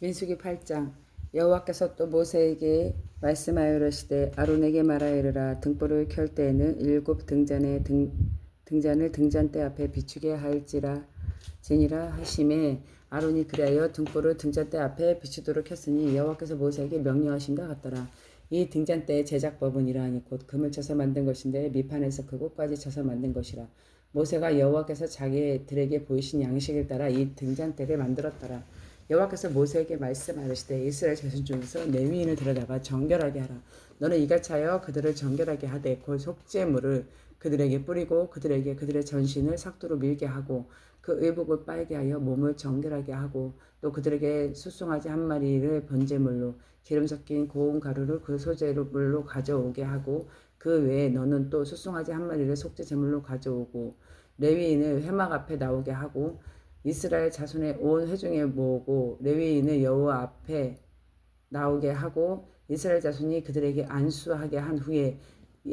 민수기 8장. 여호와께서 또 모세에게 말씀하여 이르시되 아론에게 말하여 이르라. 등불을 켤 때에는 7등잔의 등잔을 등잔대 앞에 비추게 할지라 지니라 하심에 아론이 그리하여 등불을 등잔대 앞에 비추도록 했으니 여호와께서 모세에게 명령하신가 같더라. 이 등잔대의 제작법은 이러하니 곧 금을 쳐서 만든 것인데 밑판에서 그 꽃까지 쳐서 만든 것이라. 모세가 여호와께서 자기들에게 보이신 양식을 따라 이 등잔대를 만들었더라. 여호와께서 모세에게 말씀하시되 이스라엘 자손 중에서 레위인을 데려다가 정결하게 하라. 너는 이같이 하여 그들을 정결하게 하되 곧 속죄물을 그들에게 뿌리고 그들의 전신을 삭도로 밀게 하고 그 의복을 빨게 하여 몸을 정결하게 하고 또 그들에게 숫송아지 한 마리를 번제물로 기름 섞인 고운 가루를 그 소재물로 가져오게 하고 그 외에 너는 또 숫송아지 한 마리를 속죄 제물로 가져오고 레위인을 회막 앞에 나오게 하고 이스라엘 자손의 온 회중에 모으고 레위인을 여호와 앞에 나오게 하고 이스라엘 자손이 그들에게 안수하게 한 후에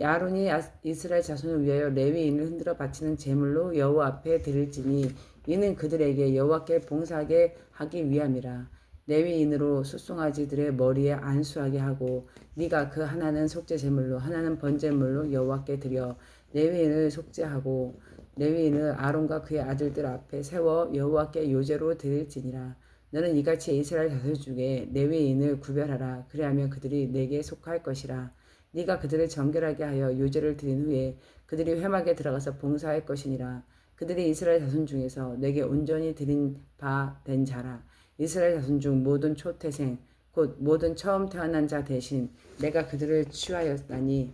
아론이 이스라엘 자손을 위하여 레위인을 흔들어 바치는 제물로 여호와 앞에 드릴지니 이는 그들에게 여호와께 봉사하게 하기 위함이라. 레위인으로 숫송아지들의 머리에 안수하게 하고 네가 그 하나는 속죄 제물로 하나는 번제물로 여호와께 드려 레위인을 속죄하고 레위인을 아론과 그의 아들들 앞에 세워 여호와께 요제로 드릴지니라. 너는 이같이 이스라엘 자손 중에 레위인을 구별하라. 그리하면 그들이 내게 속할 것이라. 네가 그들을 정결하게 하여 요제를 드린 후에 그들이 회막에 들어가서 봉사할 것이니라. 그들이 이스라엘 자손 중에서 내게 온전히 드린 바 된 자라. 이스라엘 자손 중 모든 초태생 곧 모든 처음 태어난 자 대신 내가 그들을 취하였나니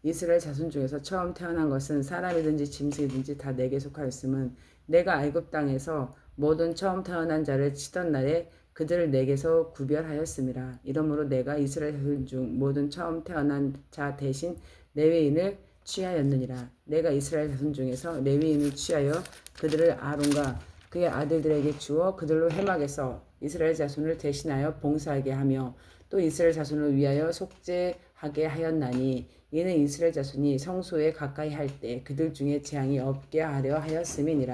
이스라엘 자손 중에서 처음 태어난 것은 사람이든지 짐승이든지 다 내게 속하였음은 내가 애굽 땅에서 모든 처음 태어난 자를 치던 날에 그들을 내게서 구별하였음이라. 이러므로 내가 이스라엘 자손 중 모든 처음 태어난 자 대신 레위인을 취하였느니라. 내가 이스라엘 자손 중에서 레위인을 취하여 그들을 아론과 그의 아들들에게 주어 그들로 회막에서 이스라엘 자손을 대신하여 봉사하게 하며 또 이스라엘 자손을 위하여 속죄하게 하였나니 이는 이스라엘 자손이 성소에 가까이 할 때 그들 중에 재앙이 없게 하려 하였음이니라.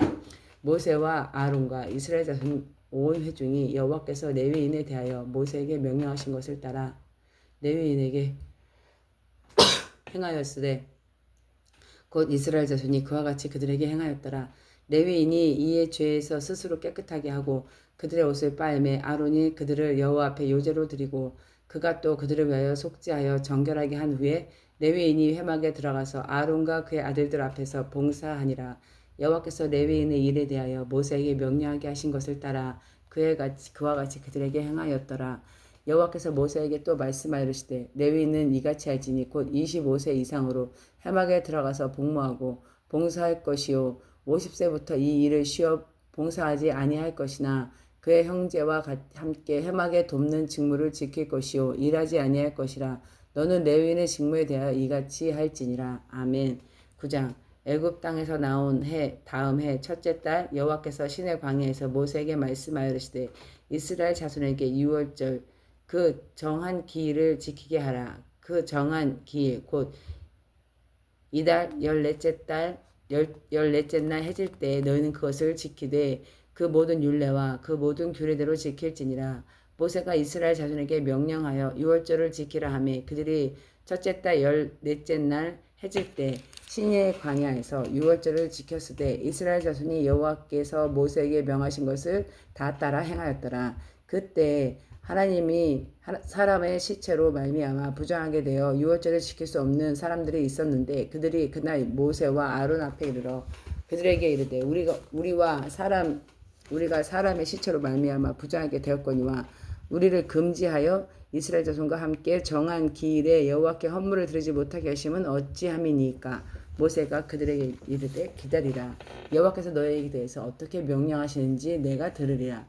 모세와 아론과 이스라엘 자손 온 회중이 여호와께서 레위인에 대하여 모세에게 명령하신 것을 따라 레위인에게 행하였으되 곧 이스라엘 자손이 그와 같이 그들에게 행하였더라. 레위인이 이의 죄에서 스스로 깨끗하게 하고 그들의 옷을 빨매 아론이 그들을 여호와 앞에 요제로 드리고 그가 또 그들을 위하여 속죄하여 정결하게 한 후에 레위인이 회막에 들어가서 아론과 그의 아들들 앞에서 봉사하니라. 여호와께서 레위인의 일에 대하여 모세에게 명령하게 하신 것을 따라 그와 같이 그들에게 행하였더라. 여호와께서 모세에게 또 말씀하여 이르시되 레위인은 이같이 할지니 곧 25세 이상으로 회막에 들어가서 복무하고 봉사할 것이요 50세부터 이 일을 쉬어 봉사하지 아니할 것이나 그의 형제와 함께 회막에 돕는 직무를 지킬 것이요 일하지 아니할 것이라. 너는 레위인의 직무에 대하여 이같이 할지니라. 아멘. 9장. 애굽 땅에서 나온 해 다음 해 첫째 달 여호와께서 시내 광야에서 모세에게 말씀하여 이르시되 이스라엘 자손에게 유월절 그 정한 기일을 지키게 하라. 그 정한 기일 곧 이달 14째 날 해질 때 너희는 그것을 지키되 그 모든 율례와 그 모든 규례대로 지킬지니라. 모세가 이스라엘 자손에게 명령하여 유월절을 지키라 하매 그들이 첫째 달 14째 날 해질 때 시내 광야에서 유월절을 지켰으되 이스라엘 자손이 여호와께서 모세에게 명하신 것을 다 따라 행하였더라. 그때 하나님이 사람의 시체로 말미암아 부정하게 되어 유월절을 지킬 수 없는 사람들이 있었는데 그들이 그날 모세와 아론 앞에 이르러 그들에게 이르되 우리가 사람의 시체로 말미암아 부정하게 되었거니와 우리를 금지하여 이스라엘 자손과 함께 정한 기일에 여호와께 헌물을 드리지 못하게 하심은 어찌함이니까. 모세가 그들에게 이르되 기다리라. 여호와께서 너희에게 대해서 어떻게 명령하시는지 내가 들으리라.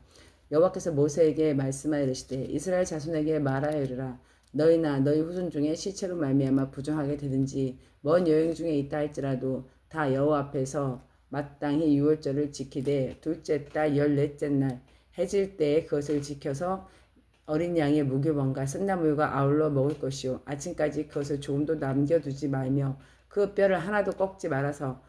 여호와께서 모세에게 말씀하여 이르시되 이스라엘 자손에게 말하여 이르라. 너희나 너희 후손 중에 시체로 말미암아 부정하게 되든지 먼 여행 중에 있다 할지라도 다 여호와 앞에서 마땅히 유월절을 지키되 둘째 달 14째 날 해질 때에 그것을 지켜서 어린 양의 무교병과 쓴나물과 아울러 먹을 것이요 아침까지 그것을 조금도 남겨두지 말며 그 뼈를 하나도 꺾지 말아서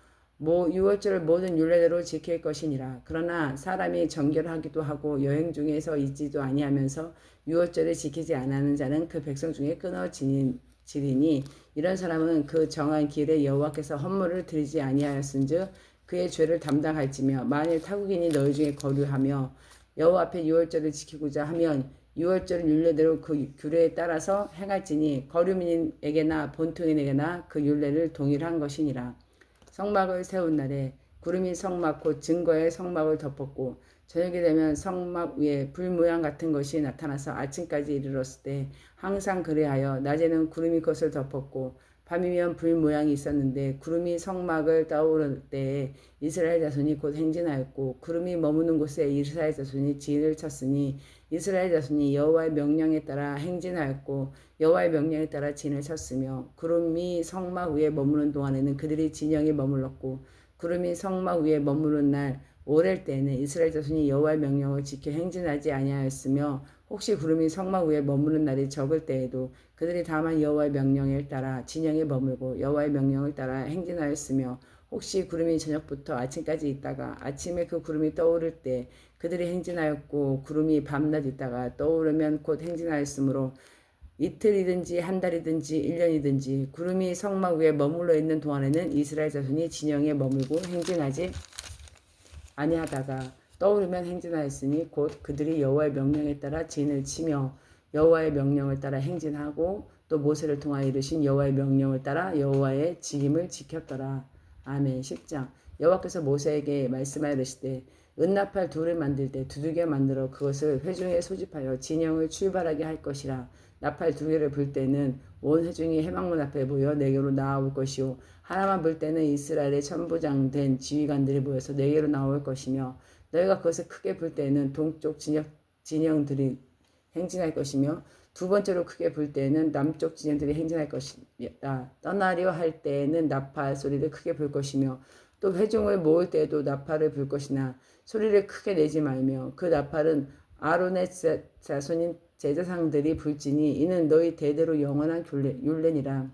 유월절을 모든 율례대로 지킬 것이니라. 그러나 사람이 정결하기도 하고 여행 중에서 있지도 아니하면서 유월절을 지키지 아니하는 자는 그 백성 중에 끊어지리니 이런 사람은 그 정한 길에 여호와께서 헌물을 드리지 아니하였은즉 그의 죄를 담당할지며 만일 타국인이 너희 중에 거류하며 여호와 앞에 유월절을 지키고자 하면 유월절 율례대로 그 규례에 따라서 행할지니 거류민에게나 본토인에게나 그 율례를 동일한 것이니라. 성막을 세운 날에 구름이 성막 곧 증거의 성막을 덮었고 저녁이 되면 성막 위에 불 모양 같은 것이 나타나서 아침까지 이르렀을 때 항상 그래하여 낮에는 구름이 그것을 덮었고 밤이면 불 모양이 있었는데 구름이 성막을 떠오를 때에 이스라엘 자손이 곧 행진하였고 구름이 머무는 곳에 이스라엘 자손이 진을 쳤으니 이스라엘 자손이 여호와의 명령에 따라 행진하였고 여호와의 명령에 따라 진을 쳤으며 구름이 성막 위에 머무는 동안에는 그들이 진영에 머물렀고 구름이 성막 위에 머무는 날 오렐 때에는 이스라엘 자손이 여호와의 명령을 지켜 행진하지 아니하였으며 혹시 구름이 성막 위에 머무는 날이 적을 때에도 그들이 다만 여호와의 명령에 따라 진영에 머물고 여호와의 명령을 따라 행진하였으며 혹시 구름이 저녁부터 아침까지 있다가 아침에 그 구름이 떠오를 때 그들이 행진하였고 구름이 밤낮 있다가 떠오르면 곧 행진하였으므로 이틀이든지 한 달이든지 1년이든지 구름이 성막 위에 머물러 있는 동안에는 이스라엘 자손이 진영에 머물고 행진하지 아니하다가 떠오르면 행진하였으니 곧 그들이 여호와의 명령에 따라 진을 치며 여호와의 명령을 따라 행진하고 또 모세를 통하여 이르신 여호와의 명령을 따라 여호와의 지임을 지켰더라. 아멘. 10장. 여호와께서 모세에게 말씀하여 이르시되 은나팔 둘을 만들 때 두들겨 만들어 그것을 회중에 소집하여 진영을 출발하게 할 것이라. 나팔 두 개를 불 때는 온 회중이 해망문 앞에 모여 내게로 나아올 것이요 하나만 불 때는 이스라엘의 천부장 된 지휘관들이 모여서 내게로 나올 것이며 너희가 그것을 크게 불 때는 동쪽 진영들이 행진할 것이며 두 번째로 크게 불 때는 남쪽 진영들이 행진할 것이다. 떠나려 할 때에는 나팔 소리를 크게 불 것이며 또 회중을 모을 때에도 나팔을 불 것이나 소리를 크게 내지 말며 그 나팔은 아론의 자손인 제사장들이 불지니 이는 너희 대대로 영원한 율례니라.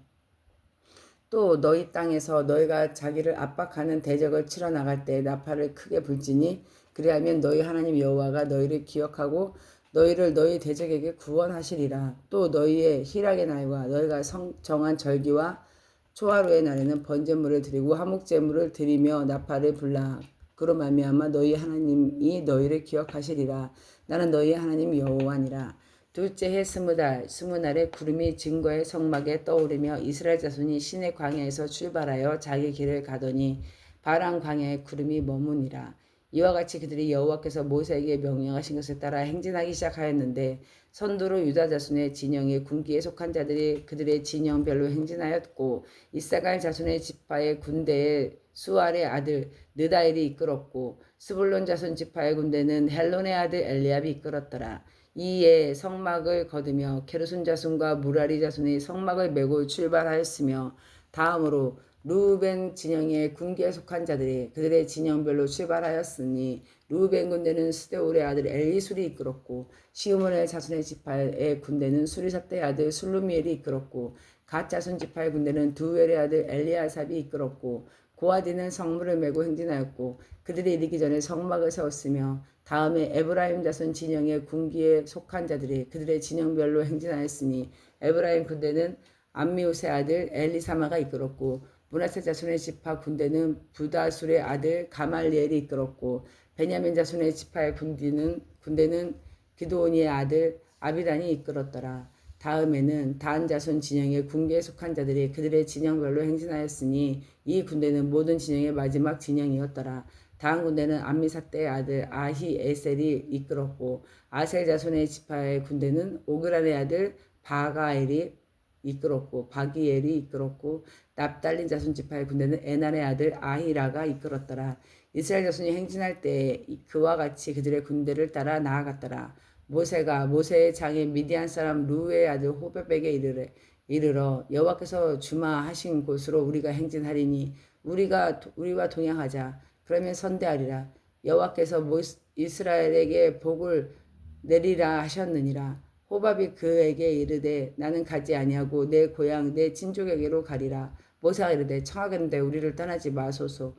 또 너희 땅에서 너희가 자기를 압박하는 대적을 치러 나갈 때 나팔을 크게 불지니 그리하면 너희 하나님 여호와가 너희를 기억하고 너희를 너희 대적에게 구원하시리라. 또 너희의 희락의 날과 너희가 정한 절기와 초하루의 날에는 번제물을 드리고 화목제물을 드리며 나팔을 불라. 그로 말미암아 너희 하나님이 너희를 기억하시리라. 나는 너희 하나님 여호와니라. 둘째 해 스무 날에 구름이 증거의 성막에 떠오르며 이스라엘 자손이 시내 광야에서 출발하여 자기 길을 가더니 바람 광야에 구름이 머무니라. 이와 같이 그들이 여호와께서 모세에게 명령하신 것을 따라 행진하기 시작하였는데 선두로 유다 자손의 진영에 군기에 속한 자들이 그들의 진영별로 행진하였고 이사갈 자손의 지파의 군대에 수알의 아들 느다일이 이끌었고 스불론 자손 지파의 군대는 헬론의 아들 엘리압이 이끌었더라. 이에 성막을 거두며 게르손 자손과 무라리 자손이 성막을 메고 출발하였으며 다음으로 루벤 진영의 군기에 속한 자들이 그들의 진영별로 출발하였으니 루벤 군대는 스데울의 아들 엘리술이 이끌었고 시므온의 자손의 지파의 군대는 수리사대의 아들 술루미엘이 이끌었고 갓 자손 지파의 군대는 두엘의 아들 엘리아삽이 이끌었고 고아디는 성문을 메고 행진하였고 그들이 이르기 전에 성막을 세웠으며 다음에 에브라임 자손 진영의 군기에 속한 자들이 그들의 진영별로 행진하였으니 에브라임 군대는 암미우스의 아들 엘리사마가 이끌었고 므낫세 자손의 지파 군대는 부다술의 아들 가말리엘이 이끌었고 베냐민 자손의 지파의 군대는 기드온이의 아들 아비단이 이끌었더라. 다음에는 단 자손 진영의 군기에 속한 자들이 그들의 진영별로 행진하였으니 이 군대는 모든 진영의 마지막 진영이었더라. 다음 군대는 암미사대의 아들 아히에셀이 이끌었고 아셀 자손의 지파의 군대는 오그란의 아들 바가엘이 이끌었고 바기엘이 이끌었고 납달린 자손 지파의 군대는 에난의 아들 아히라가 이끌었더라. 이스라엘 자손이 행진할 때 그와 같이 그들의 군대를 따라 나아갔더라. 모세가 모세의 장인 미디안 사람 루의 아들 호벳에게 이르러 여호와께서 주마하신 곳으로 우리가 행진하리니 우리와 동행하자. 그러면 선대하리라. 여호와께서 이스라엘에게 복을 내리라 하셨느니라. 호밥이 그에게 이르되 나는 가지 아니하고 내 고향 내 친족에게로 가리라. 모세가 이르되 청하건대 우리를 떠나지 마소서.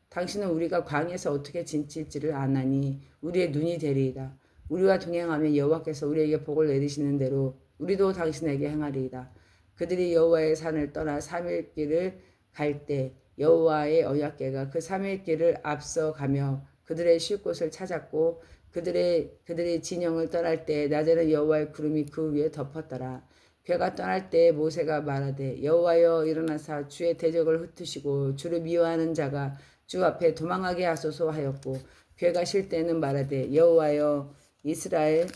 당신은 우리가 광야에서 어떻게 지칠지를 아나니 우리의 눈이 되리이다. 우리와 동행하며 여호와께서 우리에게 복을 내리시는 대로 우리도 당신에게 행하리이다. 그들이 여호와의 산을 떠나 3일 길을 갈 때 여호와의 언약궤가 그 3일 길을 앞서 가며 그들의 쉴 곳을 찾았고 그들의 진영을 떠날 때 낮에는 여호와의 구름이 그 위에 덮었더라. 괴가 떠날 때 모세가 말하되 여호와여 일어나사 주의 대적을 흩으시고 주를 미워하는 자가 주 앞에 도망하게 하소서 하였고 괴가 쉴 때는 말하되 여호와여 이스라엘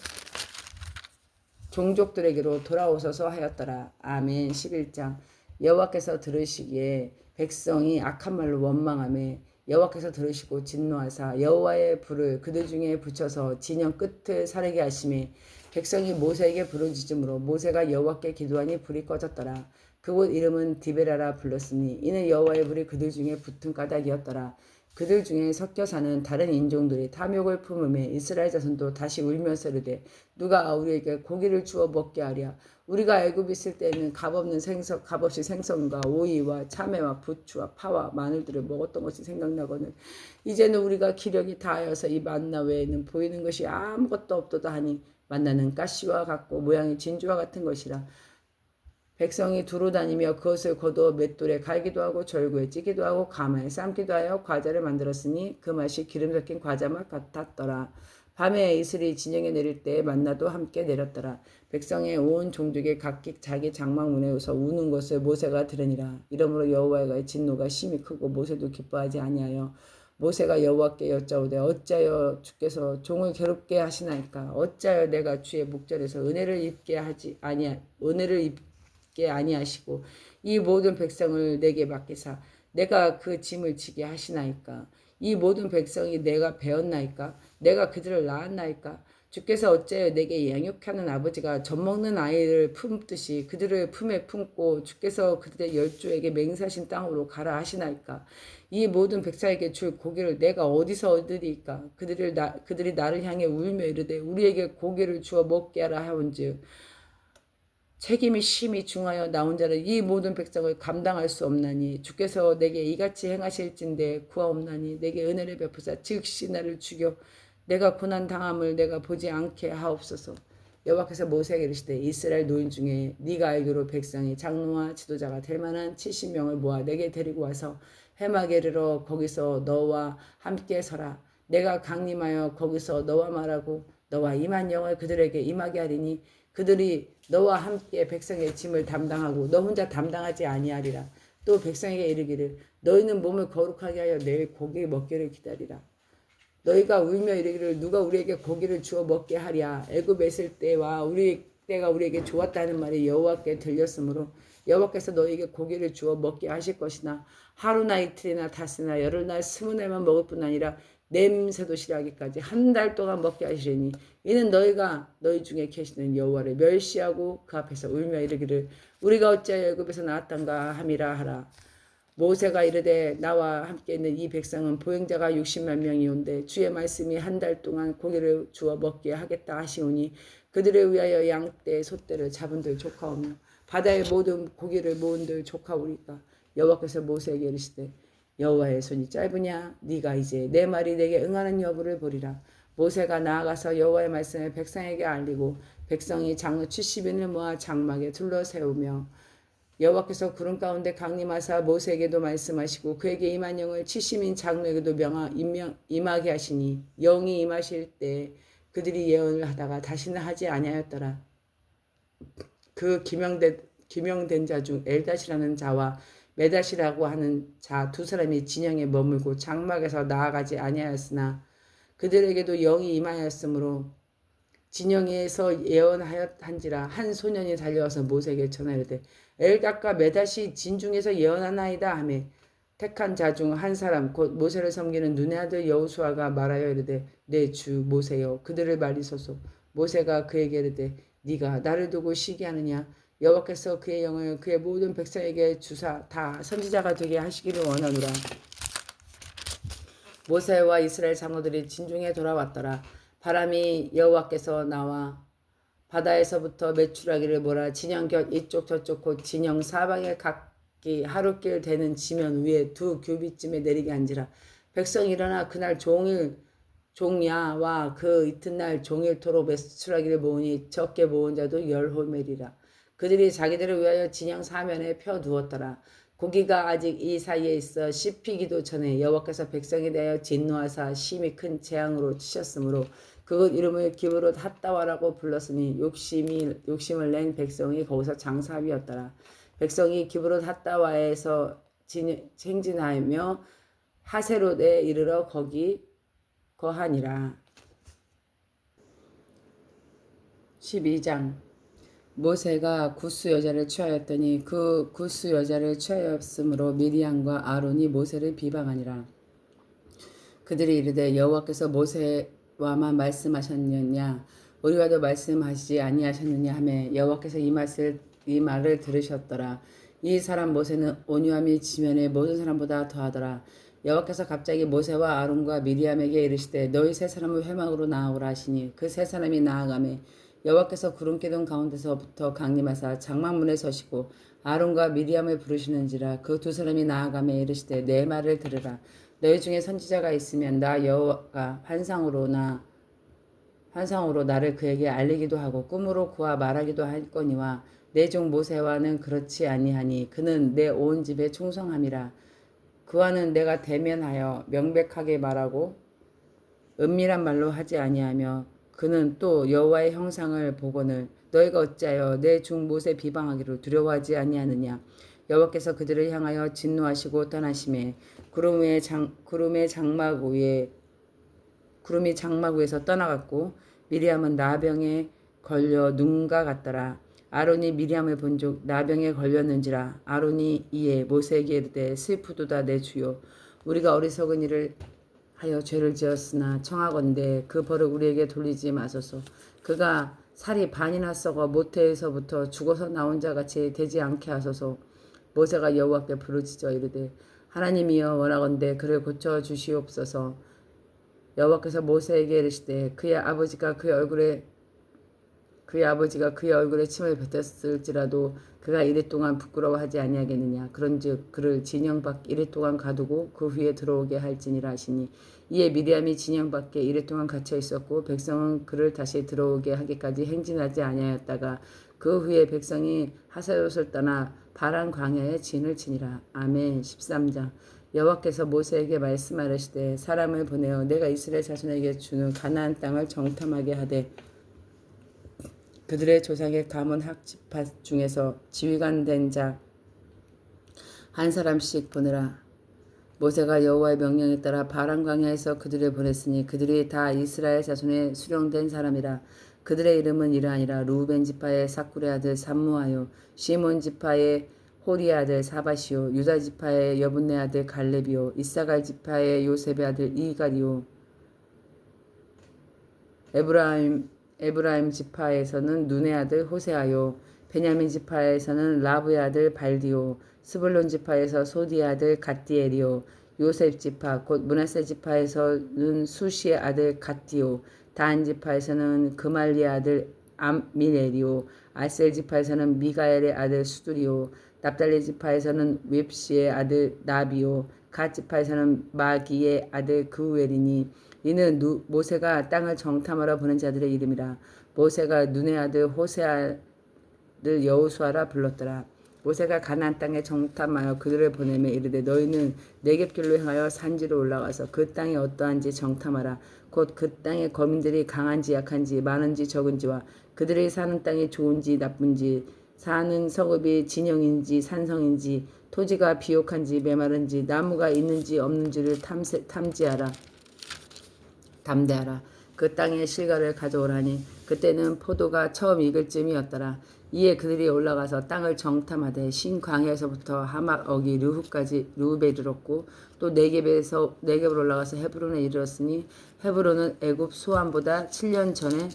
종족들에게로 돌아오소서 하였더라. 아멘. 11장. 여호와께서 들으시기에 백성이 악한 말로 원망하며 여호와께서 들으시고 진노하사 여호와의 불을 그들 중에 붙여서 진영 끝을 사르게 하시매 백성이 모세에게 부르짖음으로 모세가 여호와께 기도하니 불이 꺼졌더라. 그곳 이름은 디베라라 불렀으니 이는 여호와의 불이 그들 중에 붙은 까닭이었더라. 그들 중에 섞여 사는 다른 인종들이 탐욕을 품음에 이스라엘 자손도 다시 울면서 이르되 누가 우리에게 고기를 주어 먹게 하랴. 우리가 애굽에 있을 때에는 값없이 생선과 오이와 참외와 부추와 파와 마늘들을 먹었던 것이 생각나거늘 이제는 우리가 기력이 다하여서 이 만나 외에는 보이는 것이 아무것도 없도다 하니 만나는 가시와 같고 모양이 진주와 같은 것이라. 백성이 두루 다니며 그것을 거두어 맷돌에 갈기도 하고 절구에 찌기도 하고 가마에 삶기도 하여 과자를 만들었으니 그 맛이 기름 섞인 과자 맛 같았더라. 밤에 이슬이 진영에 내릴 때 만나도 함께 내렸더라. 백성의 온 종족이 각기 자기 장막문에서 우는 것을 모세가 들으니라. 이러므로 여호와의 진노가 심히 크고 모세도 기뻐하지 아니하여 모세가 여호와께 여짜오되 어찌하여 주께서 종을 괴롭게 하시나이까. 어찌하여 내가 주의 목전에서 은혜를 입게 아니하시고 이 모든 백성을 내게 맡기사 내가 그 짐을 지게 하시나이까. 이 모든 백성이 내가 배웠나이까. 내가 그들을 낳았나이까. 주께서 어찌하여 내게 양육하는 아버지가 젖먹는 아이를 품듯이 그들을 품에 품고 주께서 그들의 열조에게 맹세하신 땅으로 가라 하시나이까. 이 모든 백성에게 줄 고기를 내가 어디서 얻으리이까. 그들이 나를 향해 울며 이르되 우리에게 고기를 주어 먹게 하라 하온즉 책임이 심히 중하여 나 혼자는 이 모든 백성을 감당할 수 없나니 주께서 내게 이같이 행하실진대 구하옵나니 내게 은혜를 베푸사 즉시 나를 죽여 내가 고난 당함을 내가 보지 않게 하옵소서. 여호와께서 모세에게 이르시되 이스라엘 노인 중에 네가 알기로 백성이 장로와 지도자가 될 만한 70명을 모아 내게 데리고 와서 해막에 이르러 거기서 너와 함께 서라. 내가 강림하여 거기서 너와 말하고 너와 임한 영을 그들에게 임하게 하리니 그들이 너와 함께 백성의 짐을 담당하고 너 혼자 담당하지 아니하리라. 또 백성에게 이르기를 너희는 몸을 거룩하게 하여 내일 고기 먹기를 기다리라. 너희가 울며 이르기를 누가 우리에게 고기를 주어 먹게 하랴. 애굽에 있을 때와 우리 때가 우리에게 좋았다는 말이 여호와께 들렸으므로 여호와께서 너희에게 고기를 주어 먹게 하실 것이나 하루나 이틀이나 닷새나 열흘날 20날만 먹을 뿐 아니라 냄새도 싫어하기까지 한 달 동안 먹게 하시리니 이는 너희가 너희 중에 계시는 여호와를 멸시하고 그 앞에서 울며 이르기를 우리가 어찌하여 애굽에서 나왔던가 함이라 하라. 모세가 이르되 나와 함께 있는 이 백성은 보행자가 60만 명이온데 주의 말씀이 한 달 동안 고기를 주어 먹게 하겠다 하시오니 그들을 위하여 양떼 소떼를 잡은들 조카오며 바다의 모든 고기를 모은들 조카오리까. 여호와께서 모세에게 이르시되 여호와의 손이 짧으냐 네가 이제 내 말이 내게 응하는 여부를 보리라. 모세가 나아가서 여호와의 말씀을 백성에게 알리고 백성이 장로 70인을 모아 장막에 둘러 세우며 여호와께서 구름 가운데 강림하사 모세에게도 말씀하시고 그에게 임한 영을 70인 장로에게도 임하게 하시니 영이 임하실 때 그들이 예언을 하다가 다시는 하지 아니하였더라. 그 기명된 자 중 엘닷이라는 자와 메닷이라고 하는 자 두 사람이 진영에 머물고 장막에서 나아가지 아니하였으나 그들에게도 영이 임하였으므로 진영에서 예언하였한지라. 한 소년이 달려와서 모세에게 전하이르되 엘닷과 메닷이 진중에서 예언하나이다 하며 택한 자 중 한 사람 곧 모세를 섬기는 눈의 아들 여호수아가 말하여 이르되 내 주 모세여 그들을 말리소서. 모세가 그에게 이르되 네가 나를 두고 시기하느냐. 여호와께서 그의 영을 그의 모든 백성에게 주사 다 선지자가 되게 하시기를 원하노라. 모세와 이스라엘 장로들이 진중에 돌아왔더라. 바람이 여호와께서 나와 바다에서부터 메추라기를 몰아 진영 곁 이쪽 저쪽 곧 진영 사방에 각 하루길 되는 지면 위에 2규빗쯤에 내리게 한지라. 백성이 일어나 그날 종야와 그 이튿날 종일토록 매출하기를 모으니 적게 모은 자도 10호멜이라. 그들이 자기들을 위하여 진영 사면에 펴두었더라. 고기가 아직 이 사이에 있어 씹히기도 전에 여호와께서 백성에 대하여 진노하사 심히 큰 재앙으로 치셨으므로 그곳 이름을 기브롯 핫다와라고 불렀으니 욕심을 낸 백성이 거기서 장사하였더라. 백성이 기브롯 핫다와에서 행진하며 하세롯에 이르러 거기 거하니라. 12장. 모세가 구스 여자를 취하였더니 그 구스 여자를 취하였으므로 미리암과 아론이 모세를 비방하니라. 그들이 이르되 여호와께서 모세와만 말씀하셨느냐 우리와도 말씀하시지 아니하셨느냐 하매 여호와께서 이 말을 들으셨더라. 이 사람 모세는 온유함이 지면의 모든 사람보다 더하더라. 여호와께서 갑자기 모세와 아론과 미리암에게 이르시되 너희 세 사람을 회막으로 나아오라 하시니 그 세 사람이 나아가매 여호와께서 구름 기둥 가운데서부터 강림하사 장막문에 서시고 아론과 미리암을 부르시는지라. 그 두 사람이 나아가매 이르시되 내 말을 들으라. 너희 중에 선지자가 있으면 나 여호와가 환상으로 나를 그에게 알리기도 하고 꿈으로 그와 말하기도 할거니와 내 종 모세와는 그렇지 아니하니 그는 내 온 집에 충성함이라. 그와는 내가 대면하여 명백하게 말하고 은밀한 말로 하지 아니하며 그는 또 여호와의 형상을 보거늘 너희가 어찌하여 내 종 모세 비방하기를 두려워하지 아니하느냐. 여호와께서 그들을 향하여 진노하시고 떠나심에 구름이 장막 위에서 떠나갔고 미리암은 나병에 걸려 눈과 같더라. 아론이 미리암을 본즉 나병에 걸렸는지라. 아론이 이에 모세에게 이르되 슬프도다 내 주여 우리가 어리석은 일을 하여 죄를 지었으나 청하건대 그 벌을 우리에게 돌리지 마소서. 그가 살이 반이나 썩어 모태에서부터 죽어서 나온 자같이 되지 않게 하소서. 모세가 여호와께 부르짖어 이르되 하나님이여 원하건대 그를 고쳐 주시옵소서. 여호와께서 모세에게 이르시되 그의 아버지가 그의 얼굴에 침을 뱉었을지라도 그가 이레 동안 부끄러워하지 아니하겠느냐. 그런즉 그를 진영 밖 이레 동안 가두고 그 후에 들어오게 할지니라 하시니 이에 미리암이 진영 밖에 이레 동안 갇혀 있었고 백성은 그를 다시 들어오게 하기까지 행진하지 아니하였다가 그 후에 백성이 하세롯을 떠나 바란 광야에 진을 치니라. 아멘. 13장. 여호와께서 모세에게 말씀하시되 사람을 보내어 내가 이스라엘 자손에게 주는 가나안 땅을 정탐하게 하되 그들의 조상의 가문 학지파 중에서 지휘관 된 자 한 사람씩 보내라. 모세가 여호와의 명령에 따라 바란 광야에서 그들을 보냈으니 그들이 다 이스라엘 자손의 수령된 사람이라. 그들의 이름은 이러하니라. 루벤 지파의 사쿨의 아들 삼무하요 시몬 지파의 호리의 아들 사바시요 유다 지파의 여분네 아들 갈렙이요 이사갈 지파의 요셉의 아들 이갈이요 에브라임 지파에서는 눈의 아들 호세아요 베냐민 지파에서는 라브의 아들 발디요 스불론 지파에서 소디의 아들 갓디엘이요 요셉 지파 곧 므낫세 지파에서는 수시의 아들 갓디요 단 지파에서는 그말리의 아들 암미넬이요 아셀 지파에서는 미가엘의 아들 수두리요 납달리 지파에서는 웹시의 아들 나비요 갓 지파에서는 마기의 아들 그우엘이니 이는 모세가 땅을 정탐하러 보낸 자들의 이름이라. 모세가 눈의 아들 호세아를 여호수아라 불렀더라. 모세가 가나안 땅에 정탐하여 그들을 보내며 이르되 너희는 네겝길로 행하여 산지로 올라가서 그 땅이 어떠한지 정탐하라. 곧 그 땅의 거민들이 강한지 약한지 많은지 적은지와 그들이 사는 땅이 좋은지 나쁜지 사는 성읍이 진영인지 산성인지 토지가 비옥한지 메마른지 나무가 있는지 없는지를 담대하라. 그 땅의 실과를 가져오라니 그때는 포도가 처음 익을 쯤이었더라. 이에 그들이 올라가서 땅을 정탐하되 신광야에서부터 하막 어기 르후에 이르렀고 또 네겝으로 올라가서 헤브론에 이르렀으니 헤브론은 애굽 소안보다 7년 전에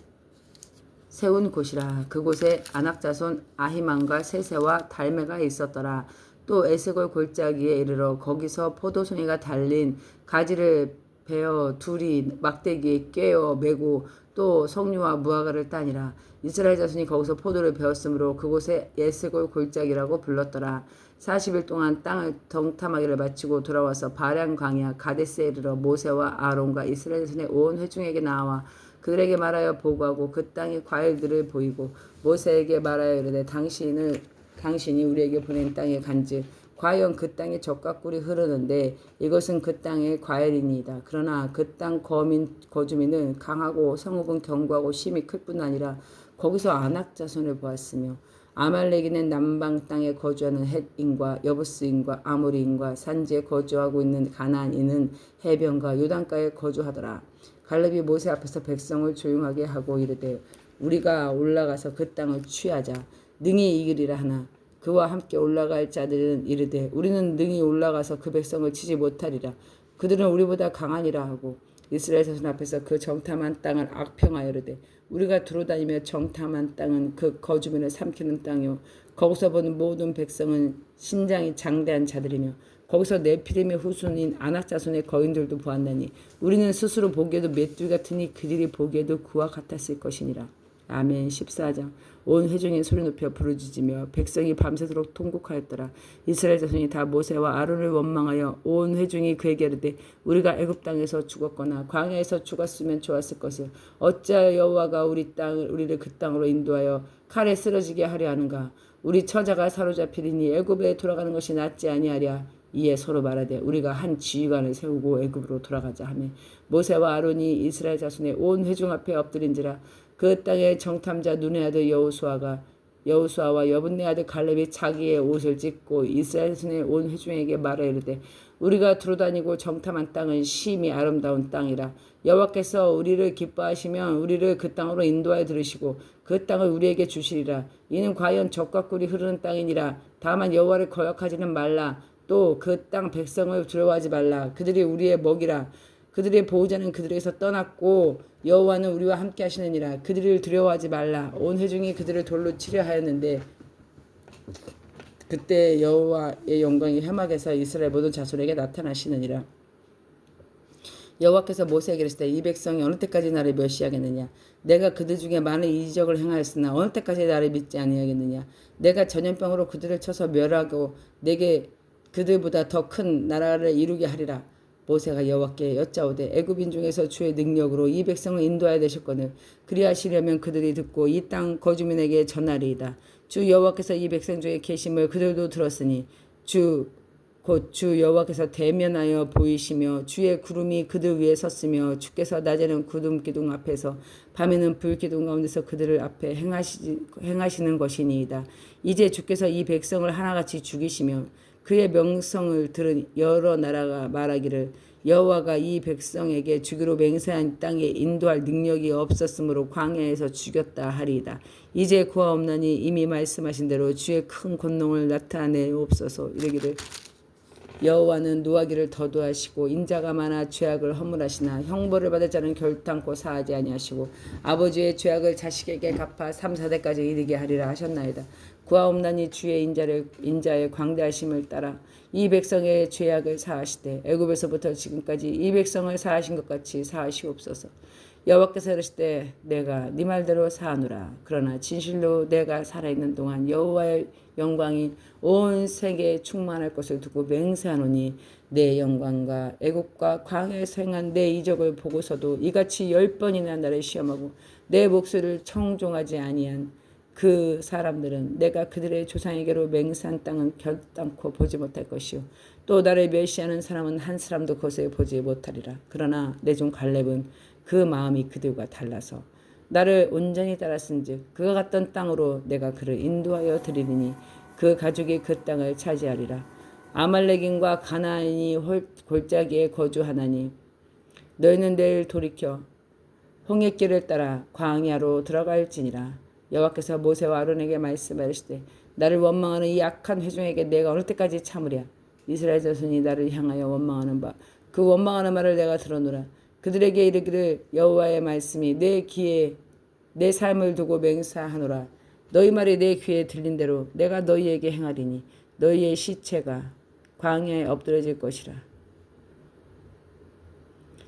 세운 곳이라. 그곳에 아낙자손 아히만과 세세와 달메가 있었더라. 또 에스골 골짜기에 이르러 거기서 포도송이가 달린 가지를 베어 둘이 막대기에 꿰어 메고 또 석류와 무화과를 따니라. 이스라엘 자손이 거기서 포도를 베었으므로 그곳에 에스골 골짜기라고 불렀더라. 40일 동안 땅을 정탐하기를 마치고 돌아와서 바량 광야 가데스에 이르러 모세와 아론과 이스라엘 자손의 온 회중에게 나와 그들에게 말하여 보고하고 그 땅의 과일들을 보이고 모세에게 말하여 이르되 당신이 우리에게 보낸 땅에 간즉 과연 그 땅에 젖과 꿀이 흐르는데 이것은 그 땅의 과일이니이다. 그러나 그 땅 거주민은 강하고 성읍은 견고하고 심히 클 뿐 아니라 거기서 아낙 자손을 보았으며 아말렉인은 남방 땅에 거주하는 헷인과 여부스인과 아모리인과 산지에 거주하고 있는 가나안인은 해변과 요단가에 거주하더라. 갈렙이 모세 앞에서 백성을 조용하게 하고 이르되 우리가 올라가서 그 땅을 취하자 능히 이기리라 하나 그와 함께 올라갈 자들은 이르되 우리는 능히 올라가서 그 백성을 치지 못하리라. 그들은 우리보다 강하니라 하고 이스라엘 자손 앞에서 그 정탐한 땅을 악평하여 이르되 우리가 두루다니며 정탐한 땅은 그 거주민을 삼키는 땅이요 거기서 본 모든 백성은 신장이 장대한 자들이며 거기서 네피림의 후손인 아낙 자손의 거인들도 보았나니 우리는 스스로 보기에도 맷돌 같으니 그들이 보기에도 그와 같았을 것이니라. 아멘. 14장. 온 회중이 소리 높여 부르짖으며 백성이 밤새도록 통곡하였더라. 이스라엘 자손이 다 모세와 아론을 원망하여 온 회중이 그에게 이르되 우리가 애굽 땅에서 죽었거나 광야에서 죽었으면 좋았을 것을 어찌하여 여호와가 우리를 그 땅으로 인도하여 칼에 쓰러지게 하려 하는가. 우리 처자가 사로잡히리니 애굽에 돌아가는 것이 낫지 아니하랴. 이에 서로 말하되 우리가 한 지휘관을 세우고 애굽으로 돌아가자 하며 모세와 아론이 이스라엘 자손의 온 회중 앞에 엎드린지라. 그 땅의 정탐자 눈의 아들 여호수아와 여분네 아들 갈렙이 자기의 옷을 찢고 이스라엘 자손의 온 회중에게 말하여 이르되 우리가 두루다니고 정탐한 땅은 심히 아름다운 땅이라. 여호와께서 우리를 기뻐하시면 우리를 그 땅으로 인도하여 들으시고 그 땅을 우리에게 주시리라. 이는 과연 젖과 꿀이 흐르는 땅이니라. 다만 여호와를 거역하지는 말라. 또 그 땅 백성을 두려워하지 말라. 그들이 우리의 먹이라. 그들의 보호자는 그들에게서 떠났고 여호와는 우리와 함께 하시느니라. 그들을 두려워하지 말라. 온 회중이 그들을 돌로 치려 하였는데 그때 여호와의 영광이 회막에서 이스라엘 모든 자손에게 나타나시느니라. 여호와께서 모세에게 이르시되 이 백성이 어느 때까지 나를 멸시하겠느냐. 내가 그들 중에 많은 이적을 행하였으나 어느 때까지 나를 믿지 아니하겠느냐. 내가 전염병으로 그들을 쳐서 멸하고 내게 그들보다 더 큰 나라를 이루게 하리라. 모세가 여호와께 여짜오되 애굽인 중에서 주의 능력으로 이 백성을 인도하여 되셨거늘 그리하시려면 그들이 듣고 이 땅 거주민에게 전하리이다. 주 여호와께서 이 백성 중에 계심을 그들도 들었으니 곧 주 여호와께서 대면하여 보이시며 주의 구름이 그들 위에 섰으며 주께서 낮에는 구름 기둥 앞에서 밤에는 불 기둥 가운데서 그들을 앞에 행하시는 것이니이다. 이제 주께서 이 백성을 하나같이 죽이시며 그의 명성을 들은 여러 나라가 말하기를 여호와가 이 백성에게 주기로 맹세한 땅에 인도할 능력이 없었으므로 광야에서 죽였다 하리이다. 이제 구하 없나니 이미 말씀하신 대로 주의 큰 권능을 나타내옵소서. 이르기를 여호와는 노하기를 더도하시고 인자가 많아 죄악을 허물하시나 형벌을 받을 자는 결단코 사하지 아니하시고 아버지의 죄악을 자식에게 갚아 3, 4대까지 이르게 하리라 하셨나이다. 구하옵나니 주의 인자의 광대하심을 따라 이 백성의 죄악을 사하시되 애굽에서부터 지금까지 이 백성을 사하신 것 같이 사하시옵소서. 여호와께서 이르시되 내가 네 말대로 사하노라. 그러나 진실로 내가 살아있는 동안 여호와의 영광이 온 세계에 충만할 것을 두고 맹세하노니 내 영광과 애국과 광야에서 행한 내 이적을 보고서도 이같이 10번이나 나를 시험하고 내 목소리를 청종하지 아니한 그 사람들은 내가 그들의 조상에게로 맹세한 땅은 결단코 보지 못할 것이요 또 나를 멸시하는 사람은 한 사람도 그것을 보지 못하리라. 그러나 내 종 갈렙은 그 마음이 그들과 달라서 나를 온전히 따랐은즉 그가 갔던 땅으로 내가 그를 인도하여 드리리니 그 가족이 그 땅을 차지하리라. 아말렉인과 가나안이 골짜기에 거주하나니 너희는 내일 돌이켜 홍해길을 따라 광야로 들어갈지니라. 여호와께서 모세와 아론에게 말씀하시되 나를 원망하는 이 악한 회중에게 내가 어느 때까지 참으랴. 이스라엘 자손이 나를 향하여 원망하는 바 그 원망하는 말을 내가 들어노라. 그들에게 이르기를 여호와의 말씀이 내 귀에 내 삶을 두고 맹세하노라. 너희 말이 내 귀에 들린 대로 내가 너희에게 행하리니 너희의 시체가 광야에 엎드려질 것이라.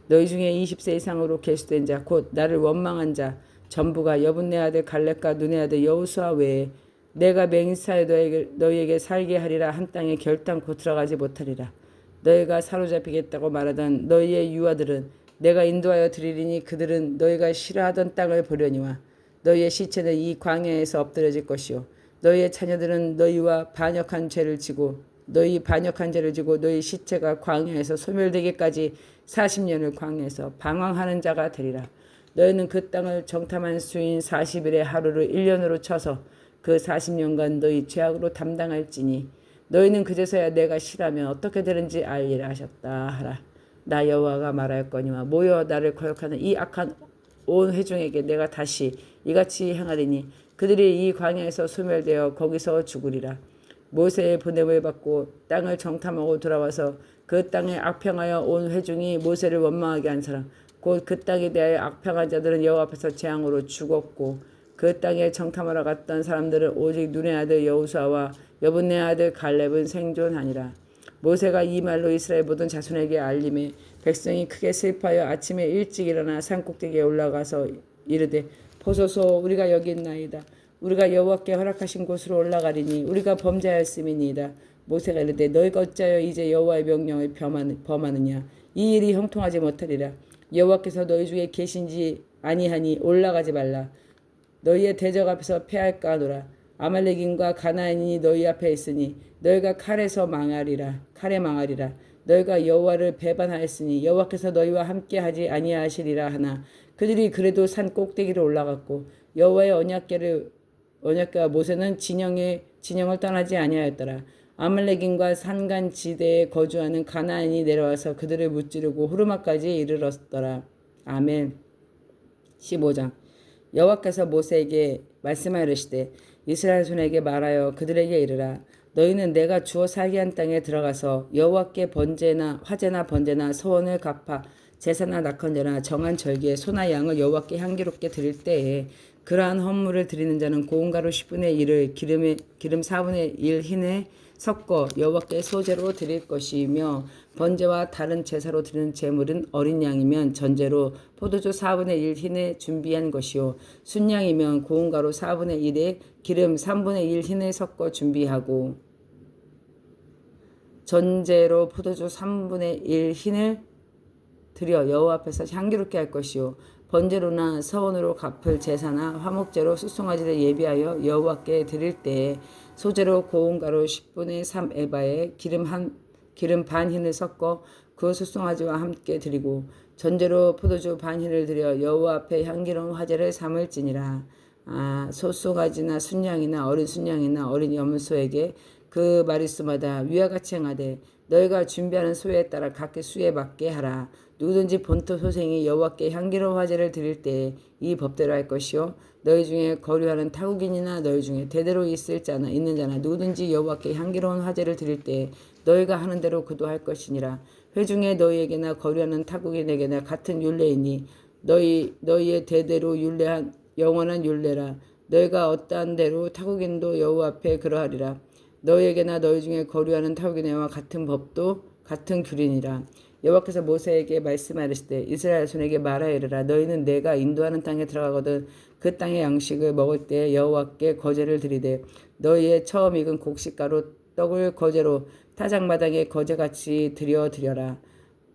너희 중에 20세 이상으로 계수된 자 곧 나를 원망한 자 전부가 여분네 아들 갈렙과 눈의 아들 여호수아 외에 내가 맹세하여 너희에게 살게 하리라 한 땅에 결단코 들어가지 못하리라. 너희가 사로잡히겠다고 말하던 너희의 유아들은 내가 인도하여 드리리니 그들은 너희가 싫어하던 땅을 보려니와 너희의 시체는 이 광야에서 엎드려질 것이요 너희의 자녀들은 너희 반역한 죄를 지고 너희 시체가 광야에서 소멸되기까지 40년을 광야에서 방황하는 자가 되리라. 너희는 그 땅을 정탐한 수인 40일의 하루를 1년으로 쳐서 그 40년간 너희 죄악으로 담당할지니 너희는 그제서야 내가 싫으면 어떻게 되는지 알리라 하셨다 하라. 나 여호와가 말하였거니와 모여 나를 거역하는 이 악한 온 회중에게 내가 다시 이같이 행하리니 그들이 이 광야에서 소멸되어 거기서 죽으리라. 모세의 보냄을 받고 땅을 정탐하고 돌아와서 그 땅에 악평하여 온 회중이 모세를 원망하게 한 사람 곧 그 땅에 대하여 악평한 자들은 여호와 앞에서 재앙으로 죽었고 그 땅에 정탐하러 갔던 사람들은 오직 눈의 아들 여호수아와 여분네 아들 갈렙은 생존하니라. 모세가 이 말로 이스라엘 모든 자손에게 알림해 백성이 크게 슬퍼하여 아침에 일찍 일어나 산꼭대기에 올라가서 이르되 보소서 우리가 여기 있나이다. 우리가 여호와께 허락하신 곳으로 올라가리니 우리가 범죄하였음이니이다. 모세가 이르되 너희가 어찌하여 이제 여호와의 명령을 범하느냐. 이 일이 형통하지 못하리라. 여호와께서 너희 중에 계신지 아니하니 올라가지 말라. 너희의 대적 앞에서 패할까 하노라. 아말렉인과 가나안인이 너희 앞에 있으니 너희가 칼에 망하리라. 너희가 여호와를 배반하였으니 여호와께서 너희와 함께하지 아니하시리라 하나 그들이 그래도 산 꼭대기로 올라갔고 여호와의 언약궤와 모세는 진영을 떠나지 아니하였더라. 아말렉인과 산간 지대에 거주하는 가나안이 내려와서 그들을 무찌르고 호르마까지 이르렀더라. 아멘. 15장. 여호와께서 모세에게 말씀하시되 이스라엘 손에게 말하여 그들에게 이르라. 너희는 내가 주어 살게 한 땅에 들어가서 여호와께 화제나 번제나 소원을 갚아 제사나 낙헌제나 정한 절기에 소나 양을 여호와께 향기롭게 드릴 때에 그러한 헌물을 드리는 자는 고운 가루 10분의 1을 기름 4분의 1 흰에 섞어 여호와께 소제로 드릴 것이며 번제와 다른 제사로 드리는 제물은 어린 양이면 전제로 포도주 4분의 1 흰에 준비한 것이요 순양이면 고운 가루 4분의 1에 기름 3분의 1 흰에 섞어 준비하고 전제로 포도주 3분의 1 흰을 드려 여호와 앞에서 향기롭게 할 것이요 번제로나 서원으로 갚을 제사나 화목제로 수송아지를 예비하여 여호와께 드릴 때에 소제로 고운 가루 10분의 3 에바에 기름 반 흰을 섞어 그 수송아지와 함께 드리고 전제로 포도주 반 흰을 드려 여호와 앞에 향기로운 화제를 삼을지니라. 소송아지나 순양이나 어린 순양이나 어린 염소에게 그 마리수마다 위와 같이 행하되 너희가 준비하는 소에 따라 각기 수에 맞게 하라. 누구든지 본토 소생이 여호와께 향기로운 화제를 드릴 때에 이 법대로 할 것이요 너희 중에 거류하는 타국인이나 너희 중에 대대로 있는 자나 누구든지 여호와께 향기로운 화제를 드릴 때에 너희가 하는 대로 그도 할 것이니라. 회중에 너희에게나 거류하는 타국인에게나 같은 율례이니 너희의 대대로 율례한 영원한 율례라. 너희가 어떠한 대로 타국인도 여호와 앞에 그러하리라. 너희에게나 너희 중에 거류하는 타국인애와 같은 법도 같은 규례니라. 여호와께서 모세에게 말씀하시되 이스라엘 손에게 말하여 이르라. 너희는 내가 인도하는 땅에 들어가거든 그 땅의 양식을 먹을 때 여호와께 거제를 드리되 너희의 처음 익은 곡식가루 떡을 거제로 타작마당에 거제같이 드려라.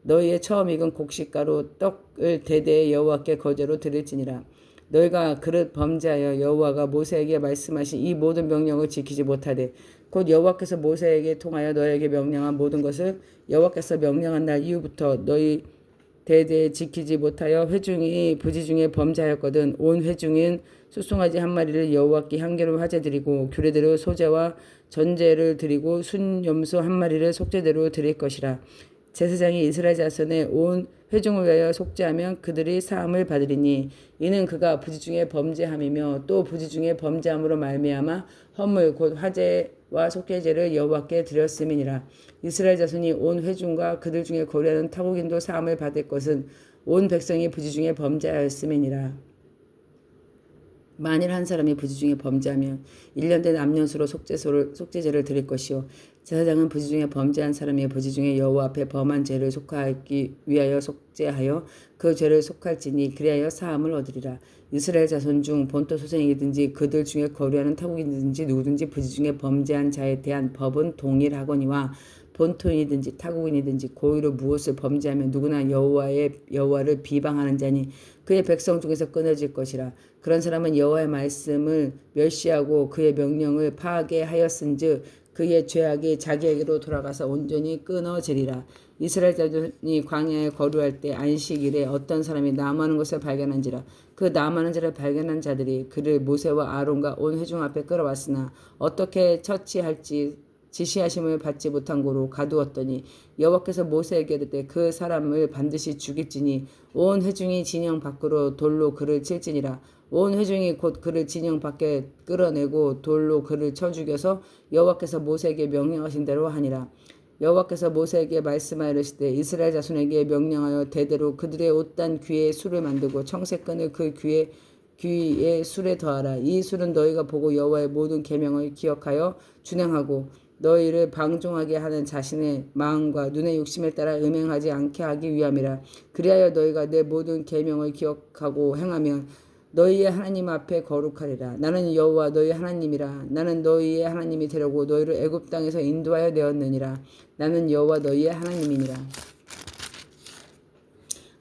너희의 처음 익은 곡식가루 떡을 대대에 여호와께 거제로 드릴지니라. 너희가 그릇 범죄하여 여호와가 모세에게 말씀하신 이 모든 명령을 지키지 못하되 곧 여호와께서 모세에게 통하여 너희에게 명령한 모든 것을 여호와께서 명령한 날 이후부터 너희 대대에 지키지 못하여 회중이 부지 중에 범죄하였거든 온 회중인 수송아지 한 마리를 여호와께 향기로운 화제 드리고 규례대로 소제와 전제를 드리고 순염소 한 마리를 속죄대로 드릴 것이라. 제사장이 이스라엘 자손의 온 회중을 위하여 속죄하면 그들이 사함을 받으리니 이는 그가 부지 중에 범죄함이며 또 부지 중에 범죄함으로 말미암아 헌물 곧 화제와 속죄제를 여호와께 드렸음이니라. 이스라엘 자손이 온 회중과 그들 중에 거류하는 타국인도 사함을 받을 것은 온 백성이 부지 중에 범죄하였음이니라. 만일 한 사람이 부지 중에 범죄하면 1년 된 암년수로 속죄제를 드릴 것이요 제사장은 부지 중에 범죄한 사람이 부지 중에 여호와 앞에 범한 죄를 속하기 위하여 속죄하여 그 죄를 속할지니 그리하여 사함을 얻으리라. 이스라엘 자손 중 본토 소생이든지 그들 중에 거류하는 타국이든지 누구든지 부지 중에 범죄한 자에 대한 법은 동일하거니와 본토인이든지 타국인이든지 고의로 무엇을 범죄하면 누구나 여호와를 비방하는 자니 그의 백성 중에서 끊어질 것이라. 그런 사람은 여호와의 말씀을 멸시하고 그의 명령을 파괴하였은즉 그의 죄악이 자기에게로 돌아가서 온전히 끊어지리라. 이스라엘 자손이 광야에 거류할 때 안식일에 어떤 사람이 남하는 것을 발견한지라. 그 남하는 자를 발견한 자들이 그를 모세와 아론과 온 회중 앞에 끌어왔으나 어떻게 처치할지 지시하심을 받지 못한 고로 가두었더니 여호와께서 모세에게 이르되 그 사람을 반드시 죽일지니 온 회중이 진영 밖으로 돌로 그를 칠지니라. 온 회중이 곧 그를 진영 밖에 끌어내고 돌로 그를 쳐 죽여서 여호와께서 모세에게 명령하신 대로 하니라. 여호와께서 모세에게 말씀하여 이르시되 이스라엘 자손에게 명령하여 대대로 그들의 옷단 귀에 술을 만들고 청색끈을 그 귀에 술에 더하라. 이 술은 너희가 보고 여호와의 모든 계명을 기억하여 준행하고 너희를 방종하게 하는 자신의 마음과 눈의 욕심에 따라 음행하지 않게 하기 위함이라. 그리하여 너희가 내 모든 계명을 기억하고 행하면 너희의 하나님 앞에 거룩하리라. 나는 여호와 너희 하나님이라. 나는 너희의 하나님이 되려고 너희를 애굽 땅에서 인도하여 내었느니라. 나는 여호와 너희의 하나님이니라.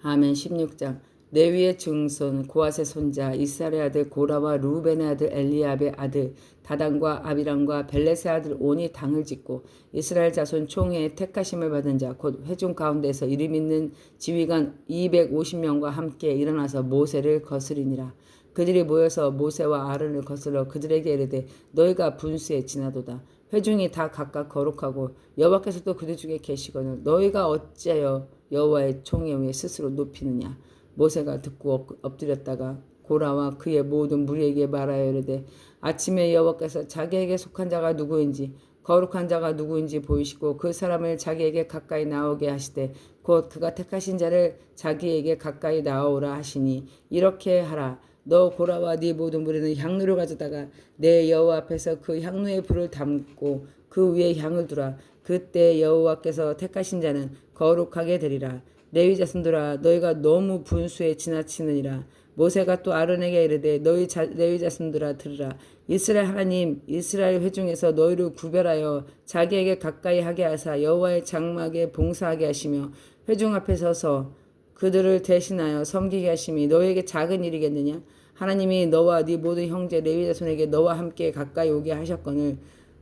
아멘. 16장. 레위의 증손 고핫의 손자 이스라엘의 아들 고라와 루벤의 아들 엘리압의 아들 다단과 아비람과 벨렛의 아들 온이 당을 짓고 이스라엘 자손 총회의 택하심을 받은 자 곧 회중 가운데서 이름 있는 지휘관 250명과 함께 일어나서 모세를 거스리니라. 그들이 모여서 모세와 아론을 거슬러 그들에게 이르되 너희가 분수에 지나도다. 회중이 다 각각 거룩하고 여호와께서도 그들 중에 계시거늘 너희가 어찌하여 여호와의 총회 위에 스스로 높이느냐. 모세가 듣고 엎드렸다가 고라와 그의 모든 무리에게 말하여 이르되 아침에 여호와께서 자기에게 속한 자가 누구인지 거룩한 자가 누구인지 보이시고 그 사람을 자기에게 가까이 나오게 하시되 곧 그가 택하신 자를 자기에게 가까이 나오라 하시니 이렇게 하라. 너 고라와 네 모든 무리는 향로를 가져다가 내 여호와 앞에서 그 향로에 불을 담고 그 위에 향을 두라. 그때 여호와께서 택하신 자는 거룩하게 되리라. 레위 자손들아 너희가 너무 분수에 지나치느니라. 모세가 또 아론에게 이르되 너희 레위 자손들아 들으라. 이스라엘 하나님 이스라엘 회중에서 너희를 구별하여 자기에게 가까이 하게 하사 여호와의 장막에 봉사하게 하시며 회중 앞에 서서 그들을 대신하여 섬기게 하심이 너희에게 작은 일이겠느냐. 하나님이 너와 네 모든 형제 레위 자손에게 너와 함께 가까이 오게 하셨거늘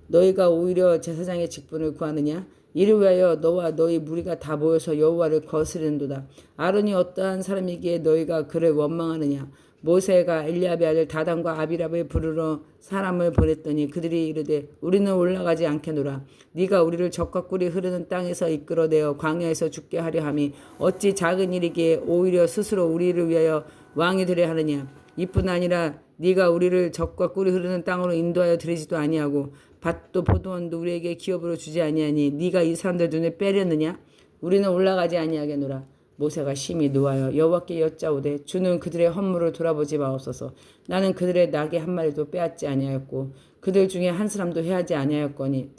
너희가 오히려 제사장의 직분을 구하느냐. 이를 위하여 너와 너희 무리가 다 모여서 여호와를 거스르는도다. 아론이 어떠한 사람이기에 너희가 그를 원망하느냐. 모세가 엘리압의 아들 다단과 아비람을 부르러 사람을 보냈더니 그들이 이르되 우리는 올라가지 않겠노라. 네가 우리를 적과 꿀이 흐르는 땅에서 이끌어내어 광야에서 죽게 하려 함이 어찌 작은 일이기에 오히려 스스로 우리를 위하여 왕이 되려 하느냐. 이뿐 아니라 네가 우리를 적과 꿀이 흐르는 땅으로 인도하여 들이지도 아니하고 밭도 포도원도 우리에게 기업으로 주지 아니하니 네가 이 사람들 눈에 빼렸느냐. 우리는 올라가지 아니하겠노라. 모세가 심히 노하여 여호와께 여짜오되 주는 그들의 헌물을 돌아보지 마옵소서. 나는 그들의 낙의 한 마리도 빼앗지 아니하였고 그들 중에 한 사람도 해하지 아니하였거니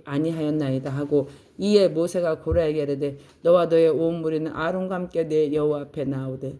아니하였나이다 하고 이에 모세가 고라에게 이르되 너와 너의 온 무리는 아론과 함께 내 여호와 앞에 나오되